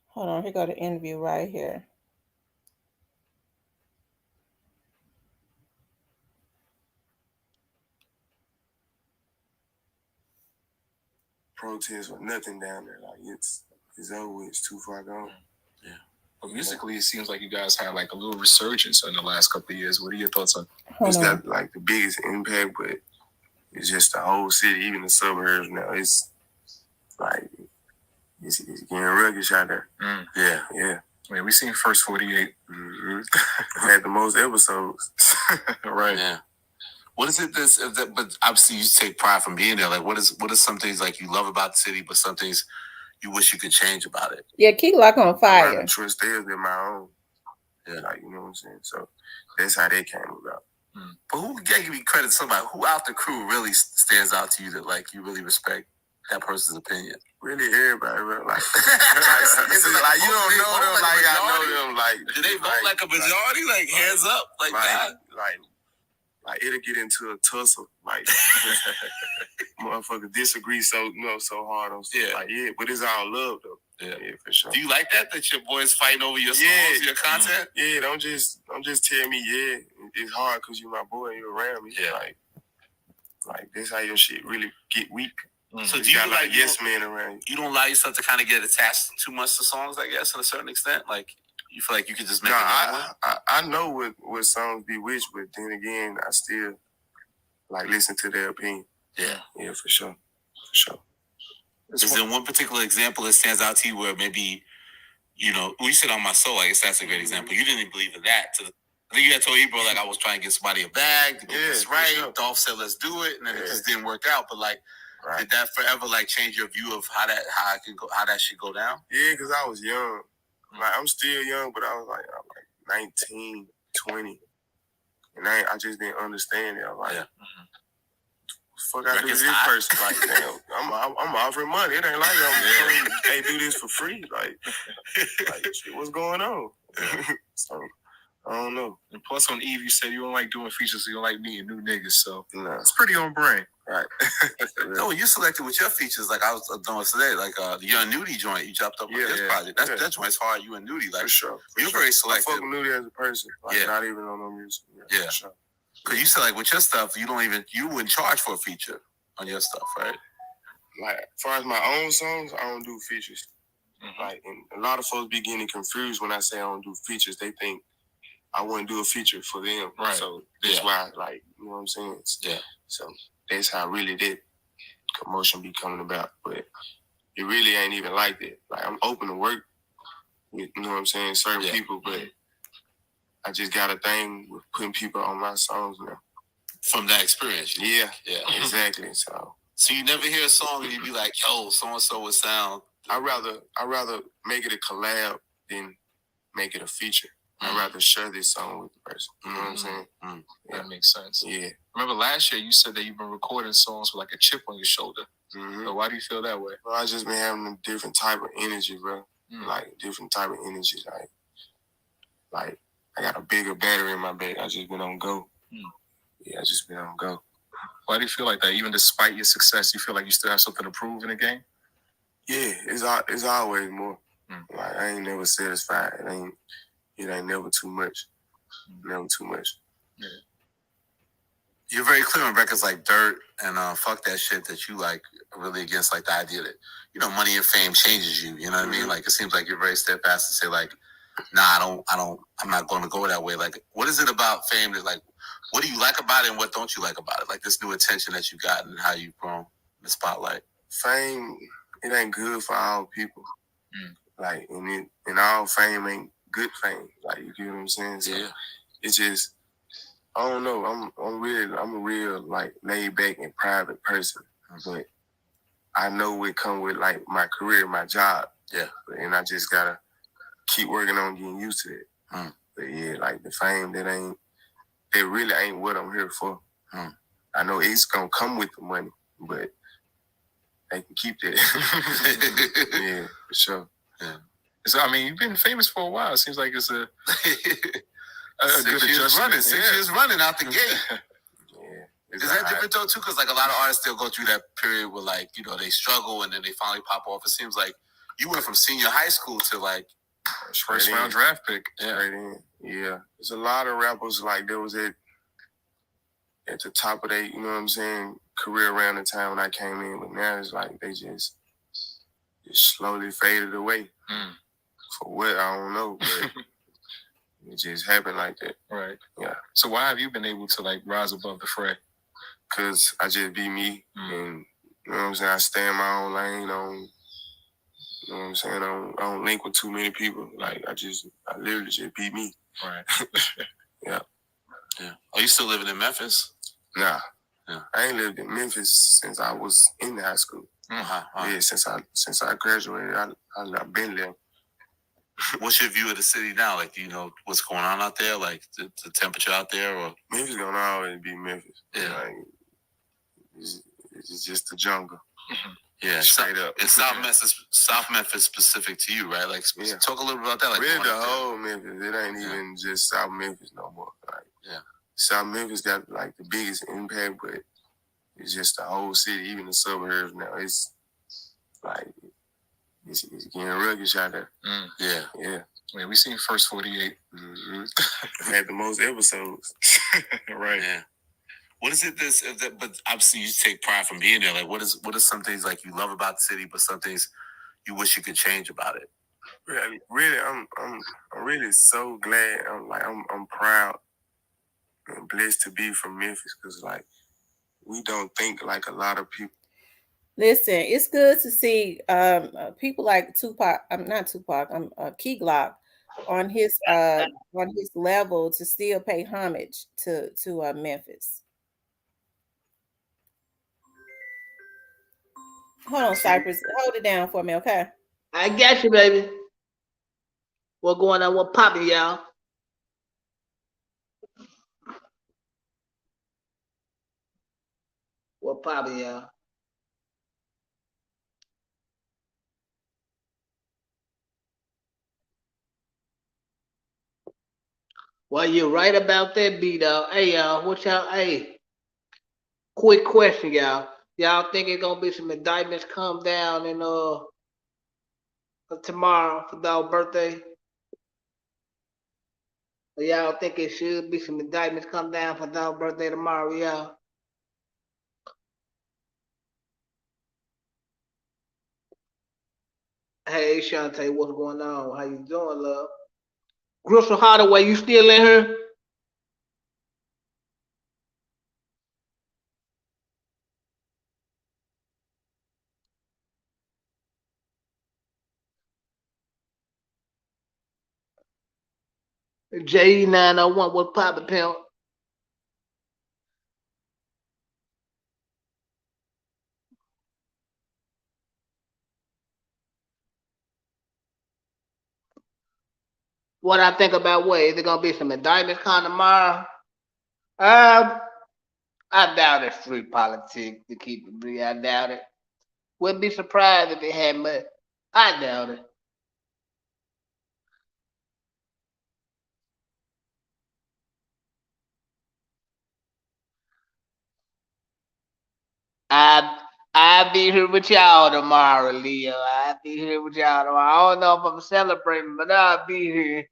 Hold on, here go the interview right here. Protest or nothing down there. Like it's over. It's too far gone. Yeah. But musically, it seems like you guys had like a little resurgence in the last couple of years. What are your thoughts on? It's not like the biggest impact, but it's just the whole city, even the suburbs now. It's like it's getting rugged out there. Yeah. I mean, we seen First 48. Mm-hmm. Had the most episodes. Right. Yeah. What is it but obviously you take pride from being there. Like what is some things like you love about the city, but some things you wish you could change about it? Yeah, Key Glock on I fire. rather trust theirs than my own. Yeah. Like, you know what I'm saying? So that's how they came about. But who gave me credit? Somebody who out the crew really stands out to you that like you really respect that person's opinion. Really, everybody, bro. Like, Is it like you don't know them like I know them. Like, do they vote like a majority? Like hands up, like that? Like it'll get into a tussle. Like motherfuckers disagree so hard on stuff. Like, yeah, but it's all love though. Yeah, for sure. Do you like that your boys fighting over your songs, your content? Yeah, don't just tell me it's hard because you my boy and you around me. Yeah. Like this how your shit really get weak. So do you got like yes men around you? You don't allow yourself to kind of get attached too much to songs, I guess, to a certain extent? Like you feel like you could just make another one? I know what songs be which, but then again, I still like listen to their opinion. Yeah, for sure. Is there one particular example that stands out to you where maybe, when you said On My Soul, I guess that's a great example. You didn't believe in that. I think you had told Ebro, like, I was trying to get somebody a bag to get this right. Sure. Dolph said, let's do it. And then it just didn't work out. But, like, did that forever, like, change your view of how that should go down? Yeah, because I was young. Like, I'm still young, but I was like 19, 20. And I just didn't understand it. I was like, fuck I do this person? Like, damn, I'm offering money. It ain't like I do this for free. Like shit, what's going on? So I don't know. And plus on Eve, you said you don't like doing features, so you don't like meeting new niggas. So it's pretty on brand. Right. No, you selected with your features, like I was doing today, like the Young Nudie joint you chopped up on this project. That joint's hard, you and Nudie. Like, for sure. You're very selective. I fuck with Nudie as a person. Like, not even on no music. Yeah. For sure. Cause you said like with your stuff, you wouldn't charge for a feature on your stuff, right? Like as far as my own songs, I don't do features. Like, and a lot of folks be getting confused when I say I don't do features. They think I wouldn't do a feature for them. Right. So that's why, like, you know what I'm saying? Yeah. So that's how really that commotion be coming about. But it really ain't even like that. Like, I'm open to work with, you know what I'm saying, certain people, but I just got a thing with putting people on my songs now. From that experience. Yeah, exactly. So you never hear a song and you be like, yo, so-and-so would sound. I'd rather make it a collab than make it a feature. I'd rather share this song with the person. You know what I'm saying? That makes sense. Yeah. Remember last year you said that you've been recording songs with like a chip on your shoulder. So why do you feel that way? Well, I just been having a different type of energy, bro. Like different type of energy. Like I got a bigger battery in my bag. I just been on go. Yeah, I just been on go. Why do you feel like that? Even despite your success, you feel like you still have something to prove in the game? Yeah, it's always more. Like I ain't never satisfied. It ain't never too much. Never too much. Yeah. You're very clear on records like Dirt and Fuck That Shit that you like really against like the idea that, money and fame changes you. You know what I mean? Like it seems like you're very steadfast to say like, nah, I'm not going to go that way. Like, what is it about fame that like, what do you like about it and what don't you like about it? Like this new attention that you got and how you've grown in the spotlight. Fame, it ain't good for all people. Like, and all fame ain't good fame. Like, you get what I'm saying? So it's just, I don't know. I'm a real like laid back and private person, but I know it come with like my career, my job. Yeah, and I just gotta keep working on getting used to it. But yeah, like the fame, that really ain't what I'm here for. I know it's gonna come with the money, but they can keep that. Yeah, for sure. Yeah. So I mean, you've been famous for a while. It seems like it's a good 6 years running. 6 years running out the gate. Yeah. Is that different though too? Because like a lot of artists still go through that period where like they struggle and then they finally pop off. It seems like you went from senior high school to like first round draft pick. Straight in. Yeah. There's a lot of rappers like there was at the top of their, you know what I'm saying, career around the time when I came in, but now it's like they just slowly faded away. For what, I don't know, but it just happened like that. Right. Yeah. So why have you been able to like rise above the fray? Because I just be me, and you know what I'm saying, I stay in my own lane, you know what I'm saying, I don't link with too many people. Like, I literally just be me. Right. Yeah. Are you still living in Memphis? Nah. Yeah. I ain't lived in Memphis since I was in high school. Yeah, since I graduated, I've been there. What's your view of the city now? Like, do you know what's going on out there? Like the temperature out there, or Memphis gonna always be Memphis. Yeah. Like, it's just the jungle. Yeah, straight up. It's South Memphis specific to you, right? Like, talk a little bit about that. Like, really, the whole Memphis. It ain't even just South Memphis no more. Like, South Memphis got like the biggest impact, but it's just the whole city, even the suburbs now. It's like it's getting ruggish out there. Yeah. Yeah, we seen First 48. Had the most episodes. Right. Yeah. What is it but obviously you take pride from being there. Like, what is some things like you love about the city, but some things you wish you could change about it? Really, I'm really so glad. I'm proud and blessed to be from Memphis, because like we don't think like a lot of people. Listen, it's good to see people like Tupac. I'm not Tupac. I'm Key Glock on his level to still pay homage to Memphis. Hold on, Cypress. Hold it down for me, okay? I got you, baby. What going on? What poppin', y'all? What poppin', y'all? Well, you're right about that, B-Dog. Hey, y'all, what y'all, hey, quick question, y'all. Y'all think it's gonna be some indictments come down in tomorrow for Dog's birthday? Or y'all think it should be some indictments come down for Dog's birthday tomorrow, y'all? Hey, Shantae, what's going on? How you doing, love? Gristle Hardaway, you still in here? J901, what poppin', pimp? What I think about what? Is there gonna be some indictments come tomorrow? I doubt it's free politics to keep it real. I doubt it. Wouldn't be surprised if it had much. I doubt it. I'll be here with y'all tomorrow, Leo. I'll be here with y'all tomorrow. I don't know if I'm celebrating, but I'll be here.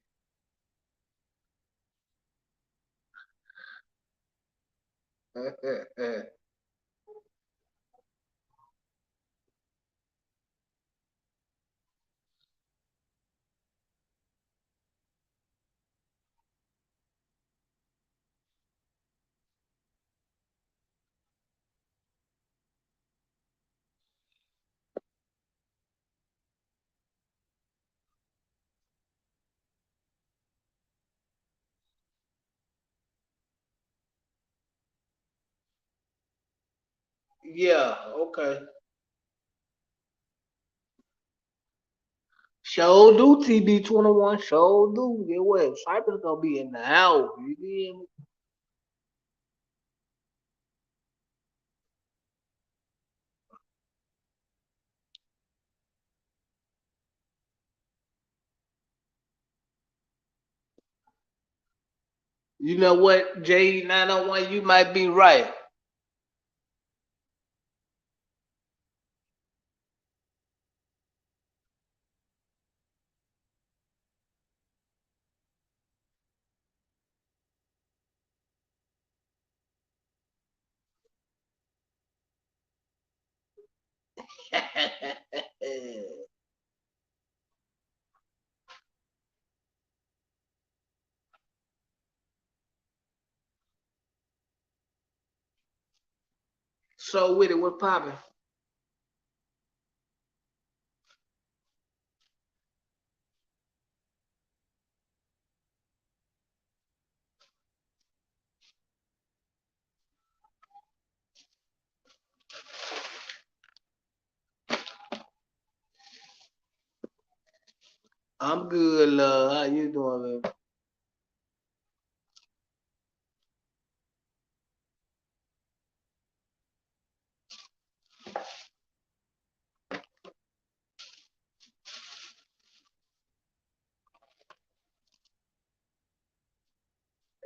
Yeah, okay. Show do TB21. Show do. Get what? Cypress gonna be in the house. You feel me? You know what, J901, you might be right. So with it, what poppin'? I'm good, love. How you doing, man?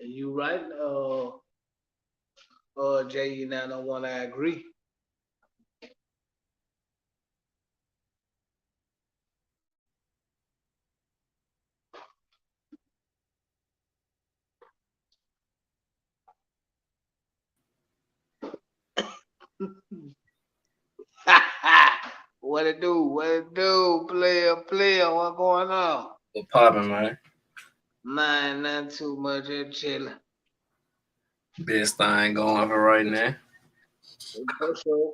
You right, Jay, now don't want to agree. What it do? What it do? Player, what going on? What poppin', man? Man, not too much. Just chilling. Best thing going for right now. For sure.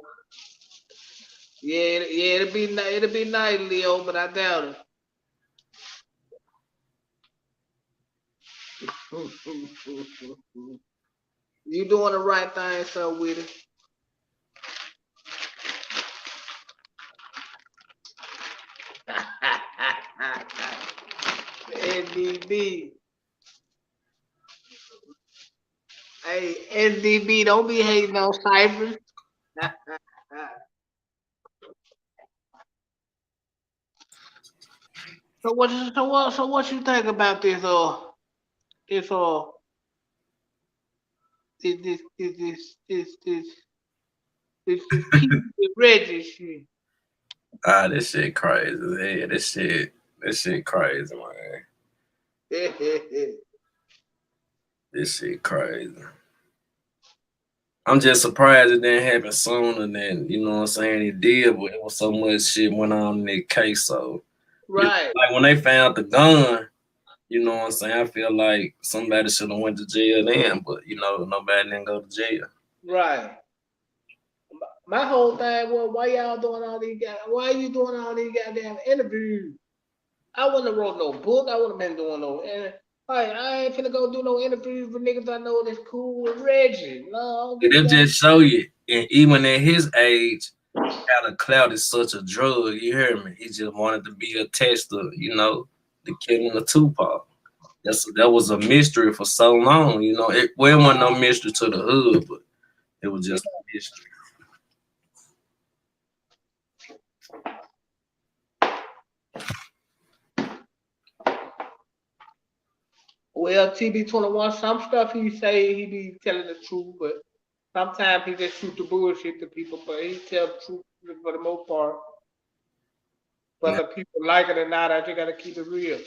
Yeah, it'll be nice, Leo, but I doubt it. You doing the right thing, so with it. SDB. Hey, SDB, don't be hating on Cypress. So what you think about this this Keefe Reggie shit? Ah, this shit crazy. Yeah, this shit crazy, man. This shit crazy. I'm just surprised it didn't happen sooner than, you know what I'm saying, it did, but it was so much shit went on in that case. So, right. Like when they found the gun, you know what I'm saying, I feel like somebody should have went to jail then, but, you know, nobody didn't go to jail. Right. My whole thing was, why you doing all these goddamn interviews? I wouldn't have wrote no book. I wouldn't have been doing no. I ain't finna go do no interviews with niggas I know that's cool with Reggie. No, It'll just show you, and even at his age, how the clout is such a drug. You hear me? He just wanted to be attached to, you know, the killing of Tupac. That was a mystery for so long. You know, it wasn't no mystery to the hood, but it was just a mystery. Well, TB21, some stuff he say he be telling the truth, but sometimes he just shoot the bullshit to people, but he tell the truth for the most part. Whether people like it or not, I just gotta keep it real.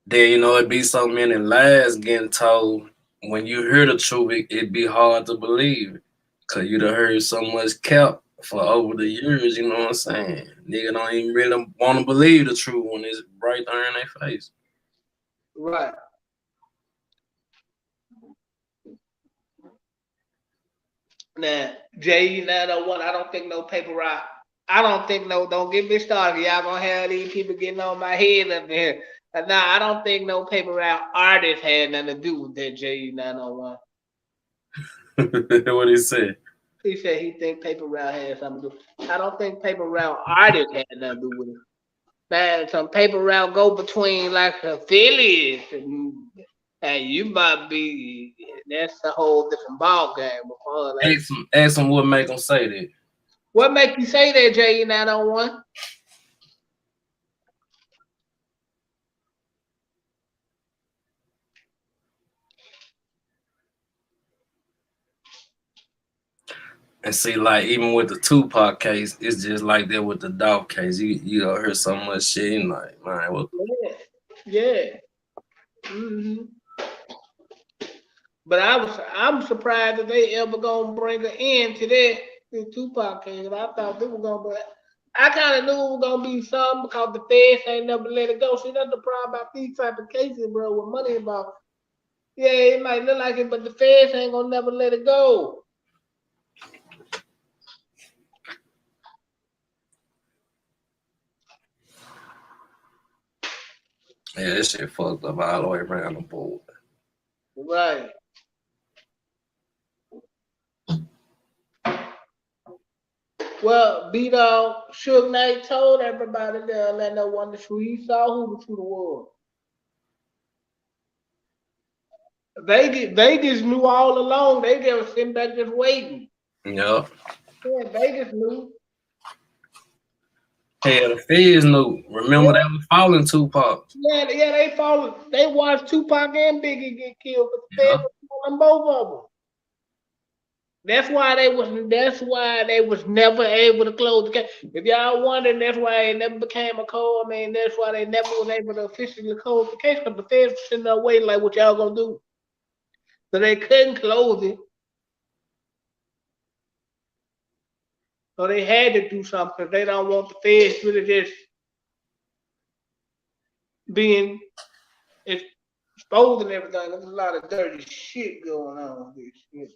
Then, you know, it be so many lies getting told. When you hear the truth, it be hard to believe it. Cause you done heard so much cap for over the years, you know what I'm saying? Nigga don't even really want to believe the truth when it's right there in their face. Right. Now, J901, I don't think no paper route. Don't get me started. Y'all gonna have these people getting on my head up there. Nah, I don't think no paper route artist had nothing to do with that J901. What he said? He said he think paper route had something to do. I don't think paper route artist had nothing to do with it. Man, some paper route go between like affiliates and you might be, that's a whole different ball game. Like, ask him what make him say that. What make you say that, J901? And see, like, even with the Tupac case, it's just like that with the Dolph case. You don't hear so much shit, and like, man, what? Yeah. Mm-hmm. But I'm surprised that they ever gonna bring an end to that Tupac case. I thought they were gonna, but I kind of knew it was gonna be something because the feds ain't never let it go. See, that's the problem about these type of cases, bro, with money involved. Yeah, it might look like it, but the feds ain't gonna never let it go. Yeah, this shit fucked up all the way around the board. Well, B-Dog, Suge Knight told everybody there let no one to shoot. He saw who the shooter was. Vegas knew all along. They just were sitting back just waiting. Yep. Yeah, Vegas knew. Hell, the feds knew. Remember, they was following Tupac. Yeah, they followed. They watched Tupac and Biggie get killed, but the feds were following both of them. That's why they was never able to close the case. If y'all wondering, that's why it never became a code. I mean, that's why they never was able to officially close the case, because the feds were sitting there waiting like, what y'all gonna do? So they couldn't close it. So they had to do something, because they don't want the feds really just being exposed and everything. There's a lot of dirty shit going on with this shit.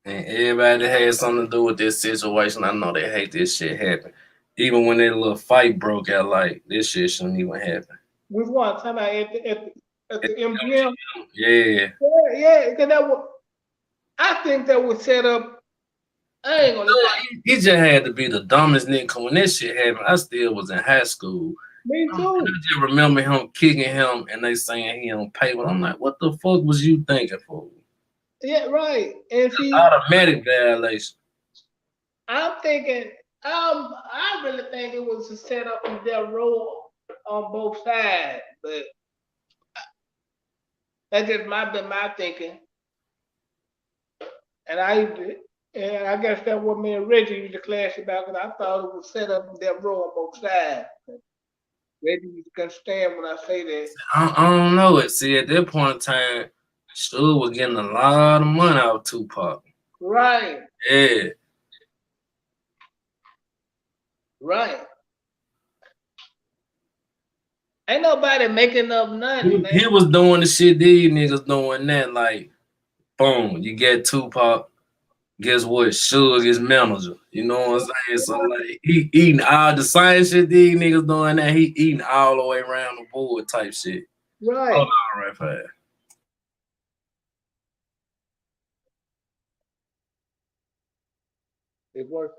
And everybody that had something to do with this situation, I know they hate this shit happen. Even when that little fight broke out, like, this shit shouldn't even happen. Which one? Talking about at the MGM? Yeah. Yeah, because I think that was set up. I ain't gonna lie. He just had to be the dumbest nigga. Cause when this shit happened, I still was in high school. Me too. I just remember him kicking him and they saying he on paper. I'm like, what the fuck was you thinking for? Yeah, right. And see, automatic violation. I'm thinking, I really think it was a setup in their role on both sides, but that just might be my thinking. And I guess that's what me and Reggie used to clash about, because I thought it was set up in their role on both sides. Reggie used to understand when I say that. I don't know it. See, at that point in time, Suge was getting a lot of money out of Tupac. Right. Yeah. Right. Ain't nobody making up nothing. He was doing the shit these niggas doing that. Like, boom, you get Tupac. Guess what? Suge is manager. You know what I'm saying? So like, he eating all the same shit these niggas doing that. He eating all the way around the board type shit. Right. Hold on, right fast. It worked.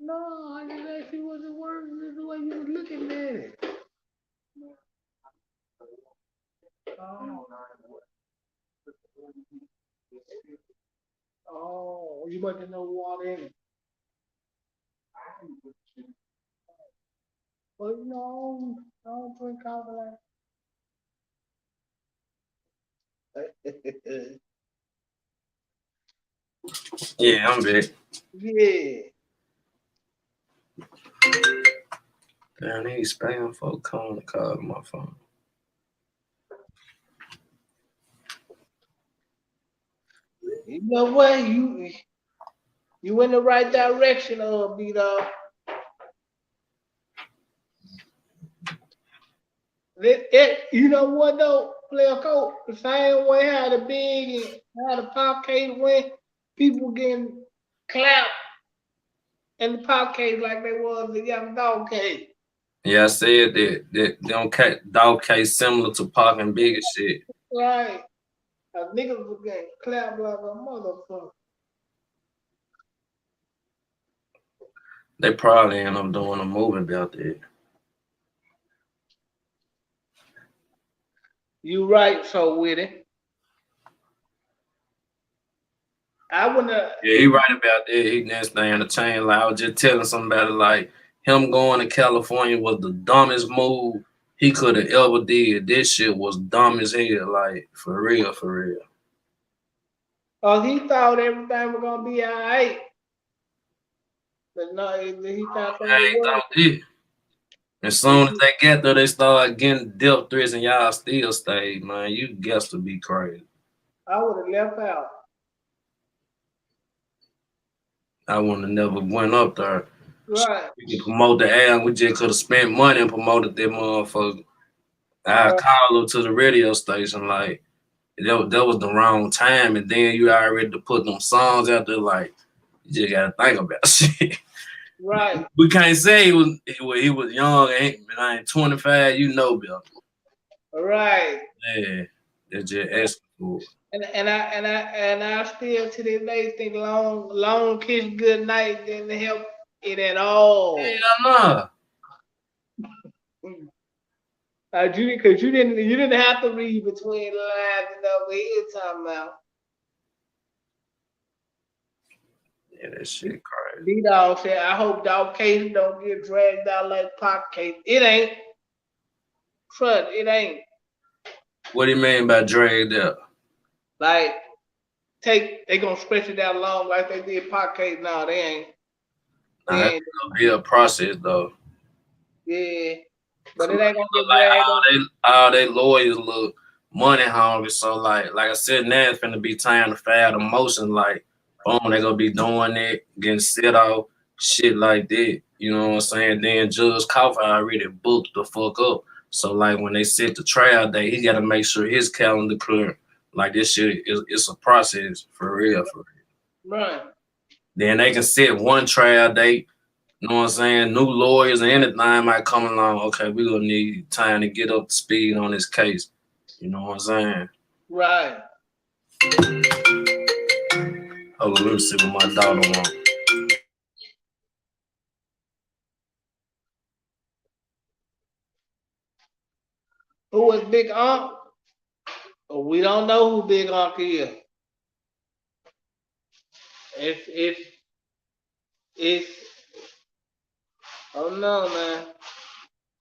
No, I just asked you was it working the way you was looking at it. Oh, you must have know water in it. Well, no, I don't drink alcohol. Yeah, I'm back. Yeah. Damn, these spam folk calling the call my phone. You know what? You in the right direction, B-Dog. You know what though, player coach? The same way how the big and how the pop case went, people getting clapped in the pop case like they was the young dog case. Yeah, I said that dog case similar to Pac and Big and shit. Right. Niggas was getting clapped like a motherfucker. They probably end up doing a movie about that. You right, so with it. I wouldn't have. Yeah, he right about that. He next thing in the chain. Like I was just telling somebody, like him going to California was the dumbest move he could have ever did. This shit was dumb as hell. Like for real, for real. Oh, he thought everything was gonna be all right. But no, he thought it. As soon as they get there, they start getting death threats, and y'all still stayed, man. You guess to be crazy. I would have left out. I wouldn't have never went up there. Right. We could promote the album. We just could have spent money and promoted that motherfucker. I called her to the radio station like that was the wrong time, and then you already to put them songs out there like you just gotta think about shit. Right. We can't say he was young, ain't 25, you know better. Right. Yeah, they just asking for it. And I still to this day think long kiss good night didn't help it at all. Hell no. Because you didn't have to read between the lines and know what he was talking about. Yeah, that shit crazy. D-Dog said, I hope Dolph case don't get dragged out like Pac case. It ain't. Trust, it ain't. What do you mean by dragged out? Like, they gonna stretch it out long like they did Pac case. No, they ain't. Nah, that's gonna be a process though. Yeah. But it ain't gonna get like dragged all they lawyers look money hungry. So like I said, now it's finna be time to file the motion. Like, boom, they gonna be doing it, getting set off, shit like that. You know what I'm saying? Then Judge Keefe already booked the fuck up. So like when they set the trial date, he gotta make sure his calendar clear. Like this shit it's a process for real. Right. Then they can set one trial date. You know what I'm saying? New lawyers and anything might come along. Okay, we're gonna need time to get up to speed on this case. You know what I'm saying? Right. Oh, let me see what my daughter wants. Who is Big Unc? We don't know who Big Unc is. It's oh no, man.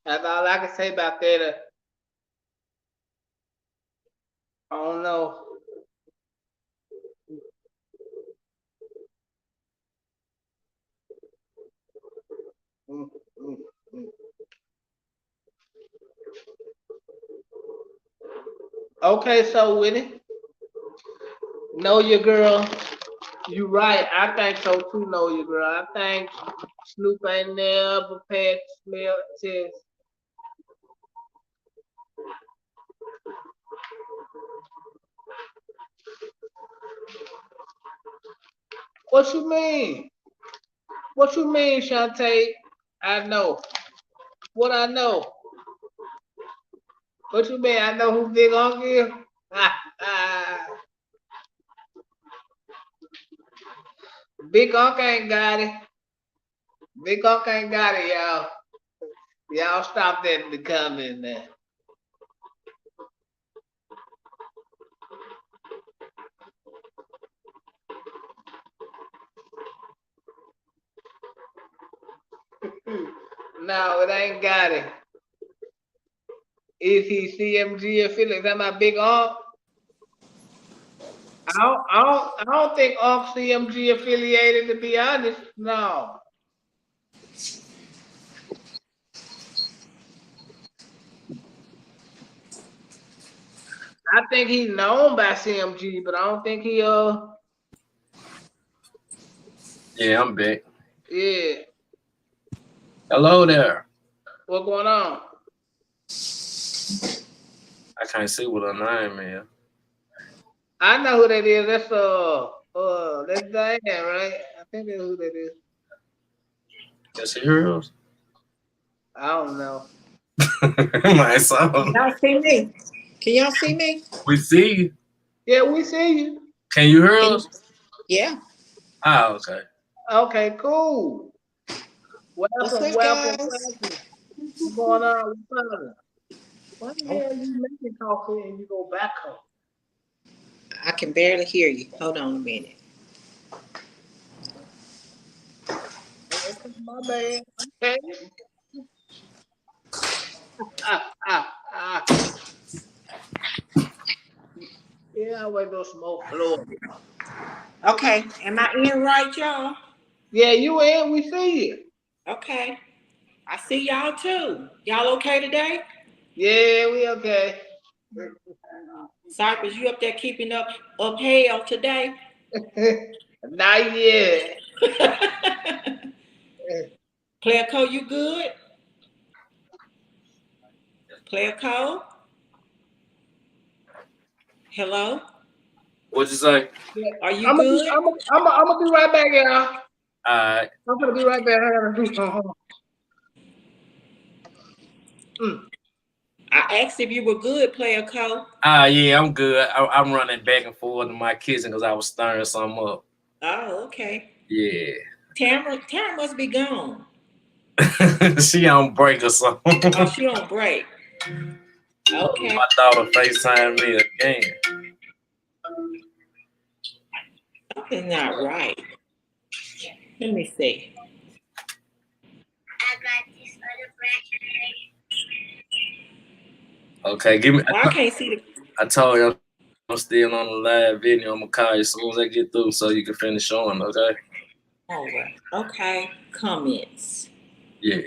That's all I can say about that. I don't know. Okay, so Winnie, know your girl. You right. I think so too. Know your girl. I think Snoop ain't never passed the smell test. What you mean? What you mean, Shantae? I know. What I know? What you mean? I know who Big Unc is? Big Unc ain't got it. Big Unc ain't got it, y'all. Y'all stop that in the comments now. No, it ain't got it. Is he CMG affiliated? Is that my Big Unc? I don't think Unc CMG affiliated, to be honest. No. I think he's known by CMG, but I don't think he Yeah, I'm back. Yeah. Hello there. What's going on? I can't see what her name is. I know who that is. That's Diane, right? I think that's who that is. Can she hear us? I don't know. My son. Y'all see me? Can y'all see me? We see you. Yeah, we see you. Can you hear us? Yeah. Oh, okay. Okay, cool. Welcome. Guys? What's going on? Why the hell you making coffee and you go back home? I can barely hear you. Hold on a minute. Okay, my bad. Okay. Yeah, I wait no smoke floor. Okay, am I in right, y'all? Yeah, you in. We see you. Okay. I see y'all too. Y'all okay today? Yeah, we okay. Cypress, you up there keeping up hell today? Not yet. Player Cole, you good? Player Cole? Hello? What'd you say? Are you I'm good? gonna be right back, y'all. Alright. I'm gonna be right back. I gotta do something. I asked if you were good, player Cole. Yeah, I'm good. I'm running back and forth in my kitchen because I was stirring something up. Oh, okay. Yeah. Tamara must be gone. She on break or something. Oh, she on break. Okay. My daughter FaceTime me again. Something's not right. Let me see. Okay, give me. Oh, I can't see the. I told you I'm still on the live video. I'm gonna call you as soon as I get through so you can finish showing. Okay. All right. Okay. Comments. Yeah.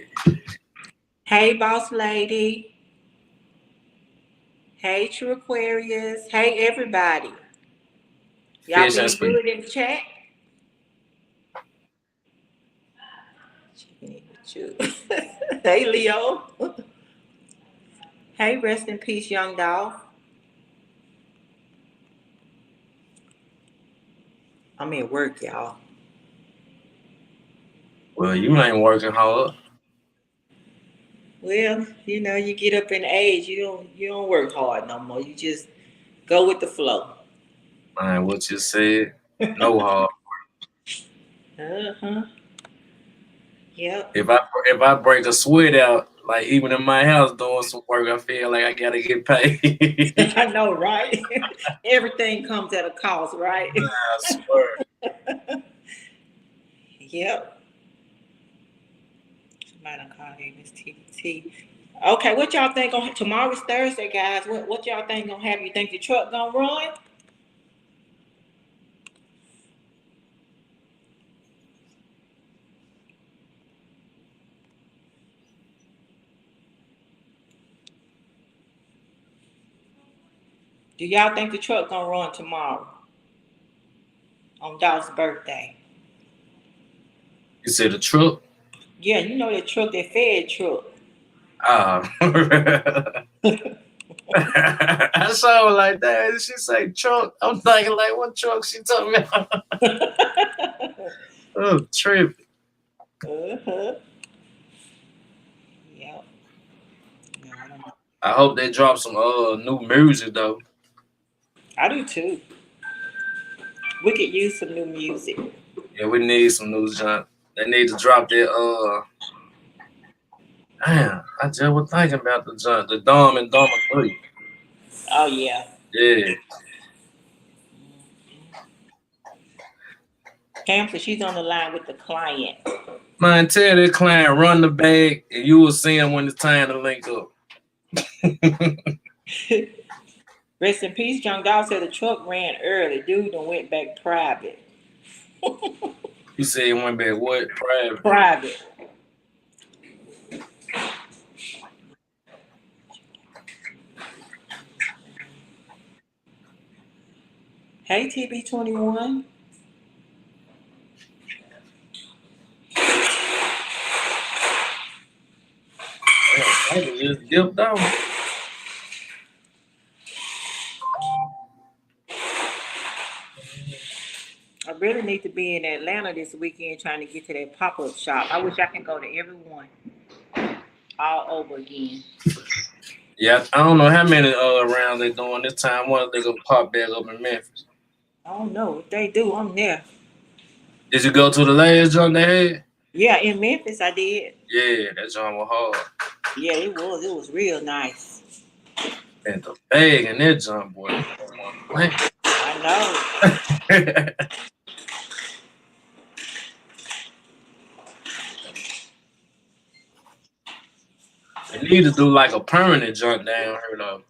Hey, boss lady. Hey, True Aquarius. Hey, everybody. Y'all being good in the chat? Hey, Leo. Hey, rest in peace, young Dolph. I'm at work, y'all. Well, you ain't working hard. Well, you know, you get up in age, you don't work hard no more. You just go with the flow. Man, what you said? No hard. Uh-huh. Yep. If I break a sweat out, like even in my house doing some work, I feel like I gotta get paid. I know, right? Everything comes at a cost, right? I swear. Yep. Somebody called in this TBT. Okay, what y'all think on tomorrow's Thursday, guys? What y'all think gonna happen? You think the truck gonna run? Do y'all think the truck gonna run tomorrow on Dolph's birthday? You said the truck? Yeah, you know that truck, that Fed truck. I saw her like that. She say truck. I'm thinking like, what truck she talking about? Oh, tripping. Uh-huh. Yep. No, I don't know. I hope they drop some new music though. I do too. We could use some new music. Yeah, we need some new junk. They need to drop that damn, I just was thinking about the junk, the Dumb and Dumber 3. Oh yeah. Yeah. Pamela, she's on the line with the client. Man, tell that client run the bag and you will see him when it's time to link up. Rest in peace, Young Dog said the truck ran early. Dude done went back private. You said he went back what? Private. Private. Hey, TB21. I just dipped out. I really need to be in Atlanta this weekend trying to get to that pop-up shop. I wish I could go to every one all over again. Yeah, I don't know how many rounds they doing this time. One they gonna pop back up in Memphis. I don't know. If they do, I'm there. Did you go to the last joint they had? Yeah, in Memphis I did. Yeah, that joint was hard. Yeah, it was. It was real nice. And the bag in that joint, boy. I know. They need to do like a permanent joint down here though.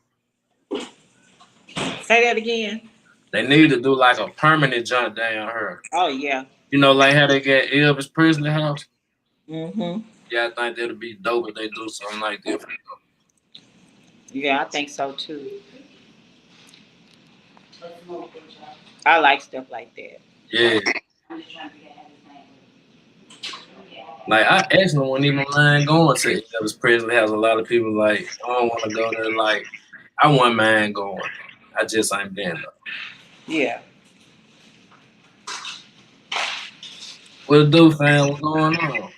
Say that again. They need to do like a permanent joint down here. Oh yeah. You know, like how they got Elvis Presley house. Mm-hmm. Yeah, I think that'll be dope if they do something like that. Yeah, I think so too. I like stuff like that. Yeah. Like I actually wouldn't even mind going to Elvis Presley house. A lot of people like, I don't want to go there. Like, I wouldn't mind going. I just ain't been though. Yeah. What it do, fam? What's going on?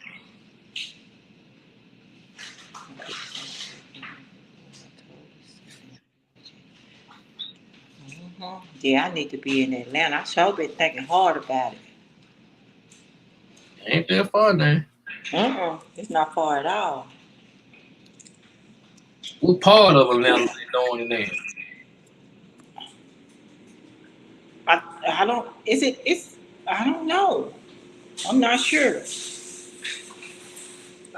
Yeah, I need to be in Atlanta. I sure been thinking hard about it. Ain't that far now. It's not far at all. What part of Atlanta they doing in there? I don't. Is it? It's. I don't know. I'm not sure.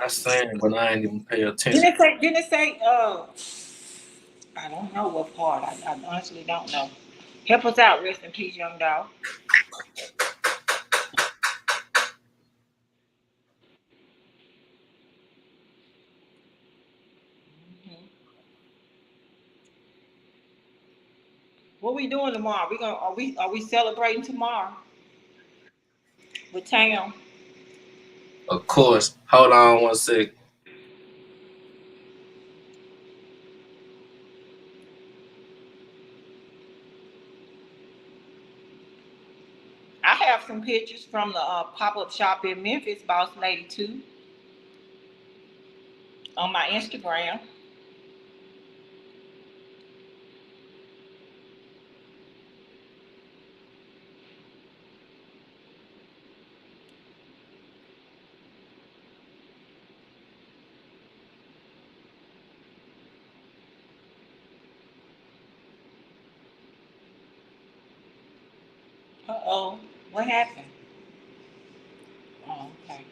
I seen, but I ain't even pay attention. Didn't it say? I don't know what part. I honestly don't know. Help us out, rest in peace, young dog. What we doing tomorrow? Are we celebrating tomorrow with Tam? Of course. Hold on 1 second. I have some pictures from the pop-up shop in Memphis, Boss Lady 2, on my Instagram. Uh-oh. What happened? Oh, okay.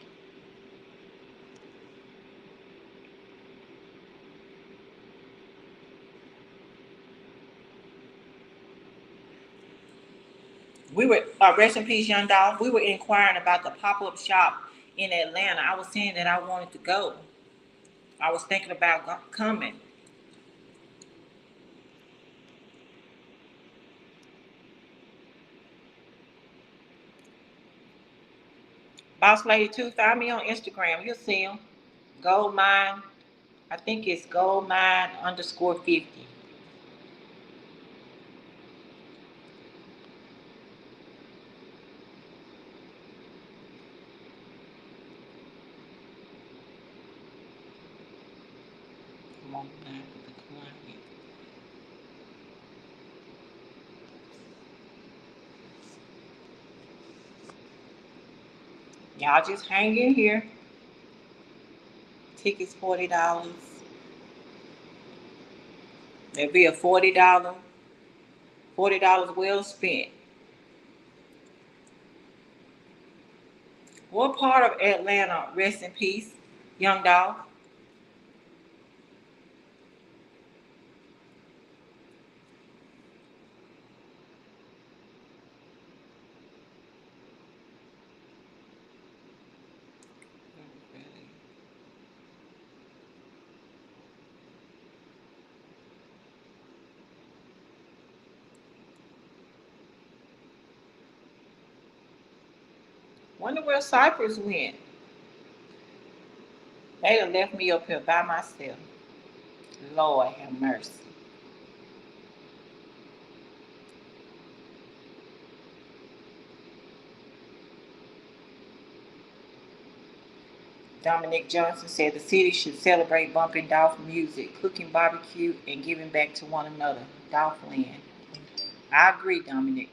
We were, rest in peace, young dog. We were inquiring about the pop-up shop in Atlanta. I was saying that I wanted to go. I was thinking about coming. Boss Lady 2, find me on Instagram. You'll see him. Gold Mine. I think it's Gold Mine _50. Come on, man. Come on. Y'all just hang in here. Tickets $40. There'll be a $40 well spent. What part of Atlanta, rest in peace, young dog? Wonder where Cypress went. They done left me up here by myself. Lord have mercy. Dominic Johnson said the city should celebrate bumping Dolph music, cooking barbecue, and giving back to one another. Dolph land. I agree, Dominic.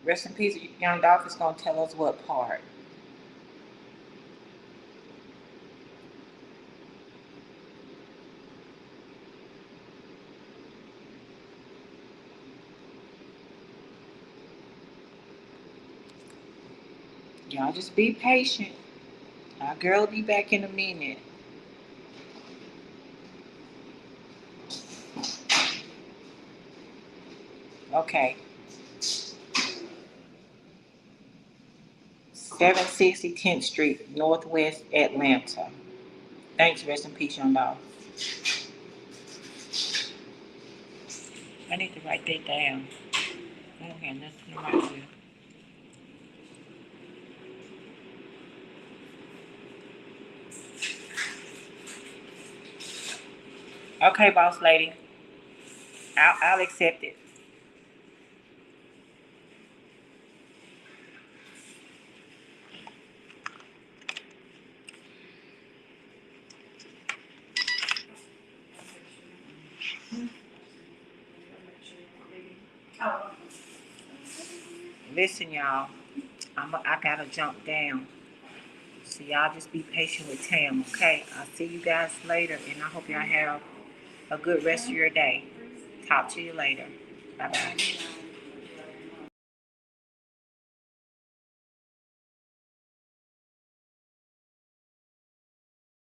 Rest in peace, young Dolph is going to tell us what part. Y'all just be patient. Our girl will be back in a minute. Okay. 760 10th Street, Northwest Atlanta. Thanks. Rest in peace, young dog. I need to write that down. I don't have nothing to write with. Okay, boss lady. I'll accept it. Listen, y'all. I gotta jump down. So y'all just be patient with Tam, okay? I'll see you guys later, and I hope y'all have a good rest of your day. Talk to you later. Bye-bye.